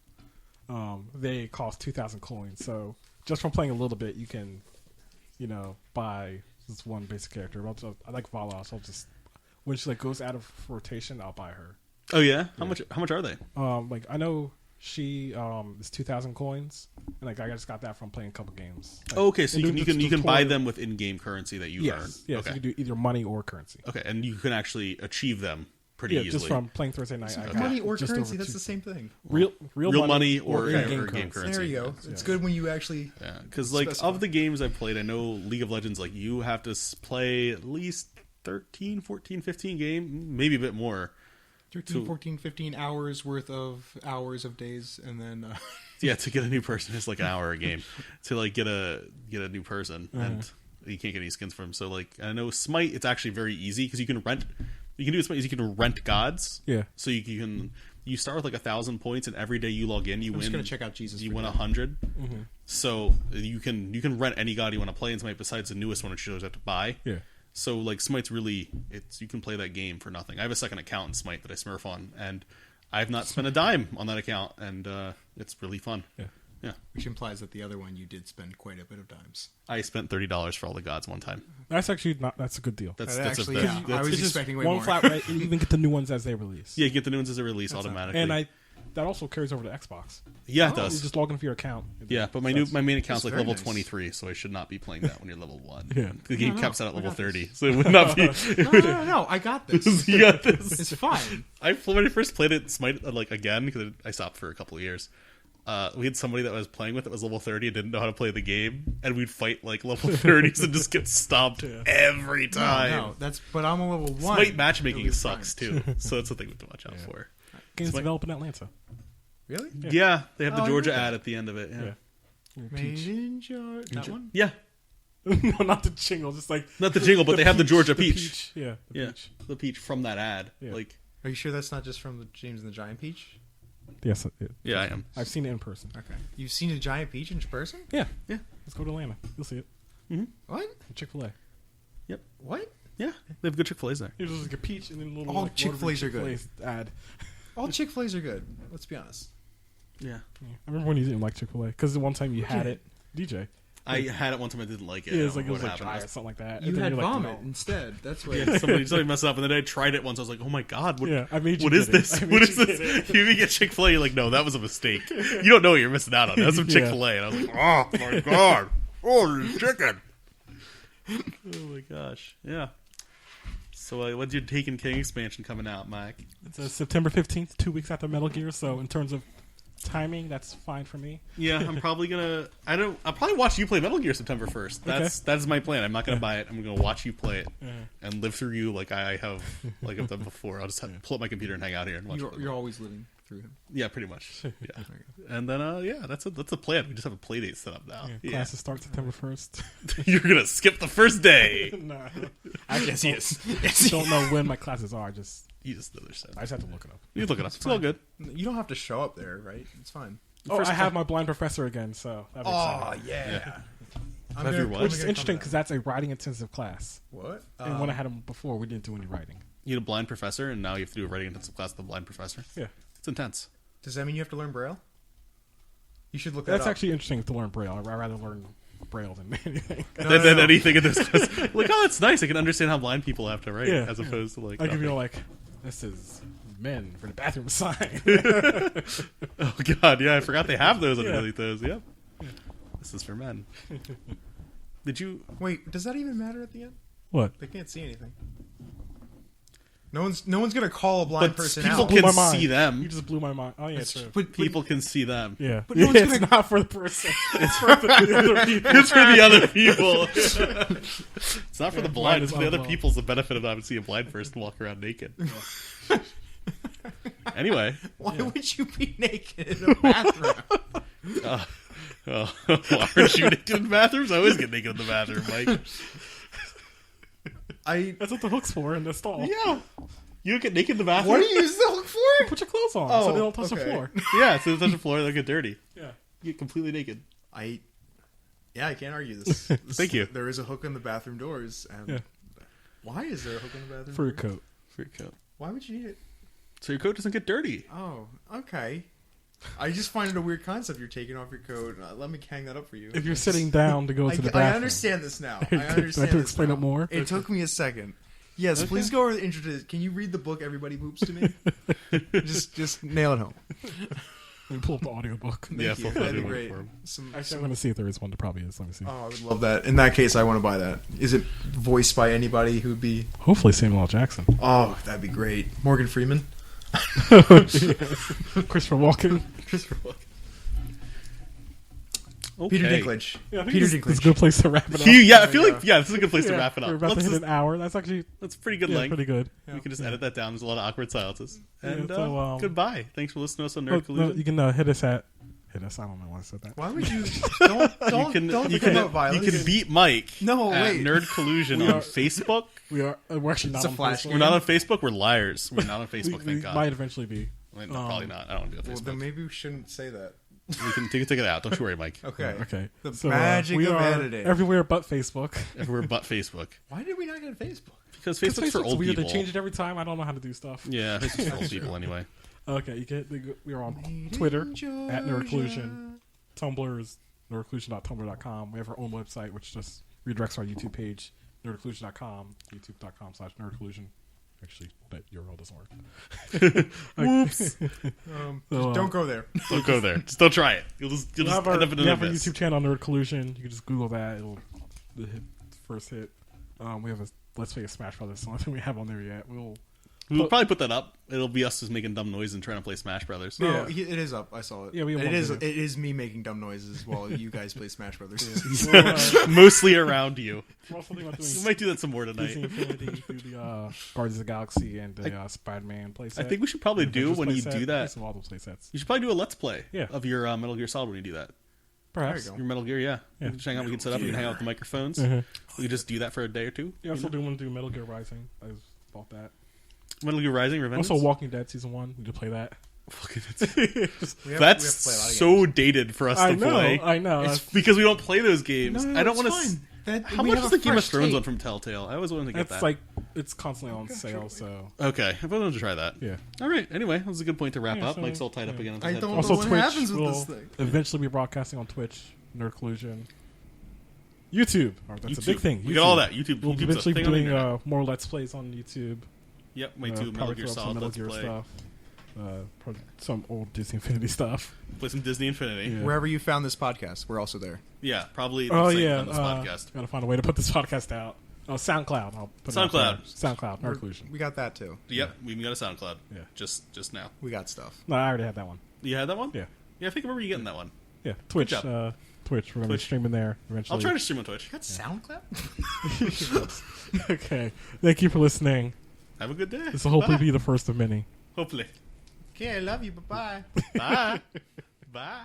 They cost 2,000 coins, so just from playing a little bit, you can, buy this one basic character. I like Vala, so I'll just when she like goes out of rotation, I'll buy her. Oh yeah, how much are they? Like I know she is 2,000 coins, and like I just got that from playing a couple games. Like, Okay, so and you doing can the buy tutorial- them with in-game currency that you earn. Yes, yes, Okay. you can do either money or currency. Okay, and you can actually achieve them pretty easily. Just from playing Thursday night. I got money or just currency. over That's two- the same thing. real money or in-game in-game currency. There you go. Yes, It's yes. good when you actually. Yeah, because like Specify. of the games I've played, I know League of Legends, like you have to play at least 13, 14, 15 game, maybe a bit more. 13, 14, 15 hours worth of days, and then Yeah, to get a new person is like an hour a game. To like get a new person, and you can't get any skins from. So like I know Smite, it's actually very easy because you can rent. You can do Smite is you can rent gods. Yeah. So you start with like 1,000 points, and every day you log in, you I'm win. just gonna check out Jesus. You for win now. 100. So you can rent any god you want to play in Smite besides the newest one, which you always have to buy. Yeah. So like Smite's really you can play that game for nothing. I have a second account in Smite that I smurf on, and I've not spent a dime on that account, and it's really fun. Yeah. Yeah. Which implies that the other one you did spend quite a bit of dimes. I spent $30 for all the gods one time. That's actually not. That's a good deal. That's Actually, that's, yeah, I was It's just expecting way one more. flat rate, and you even get the new ones as they release. yeah, you get the new ones as a release automatically. And that also carries over to Xbox. yeah, it You does. just log into your account. Yeah, but my main account's like very level nice. 23, so I should not be playing that when you're level 1. Yeah. The game No, caps out at I level got 30, so it would not be. No, I got this. You got this. It's fine. When I first played it, Smite like again because I stopped for a couple of years. We had somebody that I was playing with that was level 30 and didn't know how to play the game, and we'd fight like level 30s and just get stomped every time. No, but I'm a level 1. Smite matchmaking It'll be sucks fine. too, so that's the thing we have to watch out for. Games Smite- developed in Atlanta. Really? Yeah, they have the Oh, I Georgia know that. ad at the end of it. Yeah, Made in Georgia. That one? yeah. No, not the jingle. Just like Not the jingle, but they have the Georgia the peach. Yeah, the Yeah, peach. the peach from that ad. Yeah. Like, Are you sure that's not just from the James and the Giant Peach? Yes, yeah, I am. I've seen it in person. Okay. You've seen a giant peach in person? Yeah, Yeah. let's go to Atlanta. You'll see it. What? Chick-fil-A. What? Yeah, they have good Chick-fil-A's there. It was like a peach and then a little All like, Chick-fil-A's are Rotary good. Chick-fil-A's ad. All Chick-fil-A's are good. Let's be honest. Yeah, Yeah. I remember when you didn't like Chick-fil-A because the one time you had it, DJ. I had it one time. I didn't like it. Yeah, I it was don't like know it was what like dry or happened. something like that. You And then had you're like, vomit no. instead. That's what. Yeah, somebody messed up, and then I tried it once. I was like, "Oh my god, what? Yeah, I made you what is get it. this? I made What is you this?" get it. You even get Chick-fil-A, you're like, "No, that was a mistake. You don't know what you're missing out on. That's some Yeah. Chick-fil-A." And I was like, "Oh my god, oh there's chicken." Oh my gosh, yeah. So, when's your Taken King expansion coming out, Mike? It's September 15th, 2 weeks after Metal Gear. So in terms of timing, that's fine for me. Yeah, I'm probably gonna. I'll probably watch you play Metal Gear September 1st. That's my plan. I'm not gonna buy it. I'm gonna watch you play it and live through you like I have, like I've done before. I'll just pull up my computer and hang out here and watch. You're always living through him. Yeah, pretty much. Yeah, and then that's a plan. We just have a play date set up now. Yeah. Classes start September 1st. You're gonna skip the first day. Nah, Yes, he is. I don't know when my classes are. You just know there's I just have to look it up. You look it up. It's all good. You don't have to show up there, right? It's fine. Oh, I have my blind professor again, so that'd be exciting. yeah. Have your what? Which is interesting because that's a writing intensive class. What? And when I had him before, we didn't do any writing. You had a blind professor, and now you have to do a writing intensive class with a blind professor. Yeah, It's intense. Does that mean you have to learn Braille? You should look that that's up. actually interesting to learn Braille. I'd rather learn braille than anything. Than anything in this. Like, oh, that's nice. I can understand how blind people have to write, as opposed to like. Like if you're like, this is men for the bathroom sign. Oh God, yeah, I forgot they have those underneath those. Yep. This is for men. Did you Wait, does that even matter at the end? What? They can't see anything. No one's gonna call a blind But person people out. can Blew my mind. see them. You just blew my mind. Oh yeah, true. But People can see them. Yeah, But no one's it's gonna- not for the person. It's for the other people. It's for the other people. It's not for the blind. It's for the other well. people's the benefit of not seeing a blind person walk around naked. Anyway, why would you be naked in a bathroom? why aren't you naked in bathrooms? I always get naked in the bathroom, Mike. That's what the hook's for in the stall. Yeah. You get naked in the bathroom? What do you use the hook for? Put your clothes on Oh, so they don't touch the okay. floor. Yeah, so they touch the floor, they'll get dirty. Yeah. You get completely naked. I can't argue this. Thank you. There is a hook in the bathroom doors, and Yeah. why is there a hook in the bathroom? For your door? coat. For your coat. Why would you need it? So your coat doesn't get dirty. Oh, okay. I just find it a weird concept. You're taking off your coat. Let me hang that up for you. If you're sitting down to go to the bathroom. I understand this now. I Do I have understand to this explain now. it more? It took me a second. Yes, please go over the intro. Can you read the book Everybody Poops to me? just nail it home. Let me pull up the audiobook. Thank Yeah, you. full That'd be audiobook great. form. Actually, I'm going to see if there is one. There probably is. Let me see. I would love that. In that case, I want to buy that. Is it voiced by anybody who'd be... Hopefully Samuel L. Jackson. Oh, that'd be great. Morgan Freeman? Christopher Walken. Christopher Walken. Okay. Peter Dinklage. Yeah, I think Peter this is a Dinklage. good place to wrap it up. I feel like this is a good place to Yeah, wrap it We're up. about to Let's hit just, an hour. That's actually that's pretty good yeah, length. pretty good. We can just edit that down. There's a lot of awkward silences. And so, goodbye. Thanks for listening to us on Oh, Nerd Collusion. you can hit us at... Hit us. I don't know why I said that. Why would you... Don't you promote violence. can beat Mike No, at wait. Nerd Collusion We on are- Facebook. We're actually not It's a on flash Facebook. We're not on Facebook. We're liars. We're not on Facebook, We thank God. might eventually be. Wait, no, probably not. I don't do a Well, Facebook. then maybe we shouldn't say that. We can take it out. Don't you worry, Mike. Okay. Okay. The So, magic we of are editing. everywhere but Facebook. Everywhere but Facebook. Why did we not get a Facebook? Because Facebook's for old weird. people. They change it every time. I don't know how to do stuff. Yeah, Facebook's for old people anyway. Okay, we are on Twitter at Nerd Collusion. Tumblr is nerdcollusion.tumblr.com. We have our own website, which just redirects our YouTube page, nerdcollusion.com, youtube.com/nerdcollusion. Actually, that URL doesn't work. Whoops. So, Don't go there. Don't go there. Just don't try it. You'll just we have end up in we an have our abyss. YouTube channel, Nerd Collusion. You can just Google that. It'll hit first hit. We have a Let's Play of Smash Brothers. So I don't think we have on there yet. We'll probably put that up. It'll be us just making dumb noise and trying to play Smash Brothers. No, Yeah. it is up. I saw it. Yeah, we have And one it is. video. It is me making dumb noises while you guys play Smash Brothers. Mostly around you. We're also thinking about We doing might do that some more Disney tonight. Infinity through the Guardians of the Galaxy and the Spider-Man playset. I think we should probably do when you do that. Some all those playsets. You should probably do a Let's Play Yeah. of your Metal Gear Solid when you do that. Perhaps. There you Your Metal Gear, yeah. Yeah. We can just hang out. We can set up. We can hang out with the microphones. Mhm. We can just do that for a day or two. Yeah, I also do want to do Metal Gear Rising. I just bought that. Metal Gear Rising, Revenge. Also, Walking Dead Season 1. We could play that. That's so dated for us I to know. play. I know. It's because we don't play those games. No, I don't want it's to. fine. How much is the Game of Thrones one from Telltale? I always wanted to get That's that. like, it's constantly on sale, so. Okay, I wanted to try that. Yeah. All right. Anyway, that was a good point to wrap Yeah, up. so, Mike's all tied up again. On his I don't headphones. know Also, what Twitch happens with will this thing. eventually be broadcasting on Twitch, Nerd Collusion. YouTube. Oh, that's a big YouTube. thing. We got all that. YouTube. We'll YouTube's eventually a be thing on the doing internet. more Let's Plays on YouTube. Yep, my two Metal Probably Gear throw up some Solid Metal Let's Gear Play. stuff. Probably some old Disney Infinity stuff. Play some Disney Infinity. Yeah. Wherever you found this podcast, we're also there. Yeah, probably. Oh, the same yeah. on this podcast. Gotta find a way to put this podcast out. Oh, SoundCloud. I'll put it out SoundCloud. there. SoundCloud. Nerd Collusion. We got that too. Yep, we even got a SoundCloud. Yeah. Just now. We got stuff. No, I already had that one. You had that one? Yeah. Yeah, I think I remember you getting that one. Yeah. Twitch. job. Twitch. We're going to be Twitch. streaming there eventually. I'll try to stream on Twitch. Got SoundCloud? Okay. Thank you for listening. Have a good day. This will hopefully Bye. be the first of many. Hopefully. Okay, I love you. Bye-bye. Bye. Bye.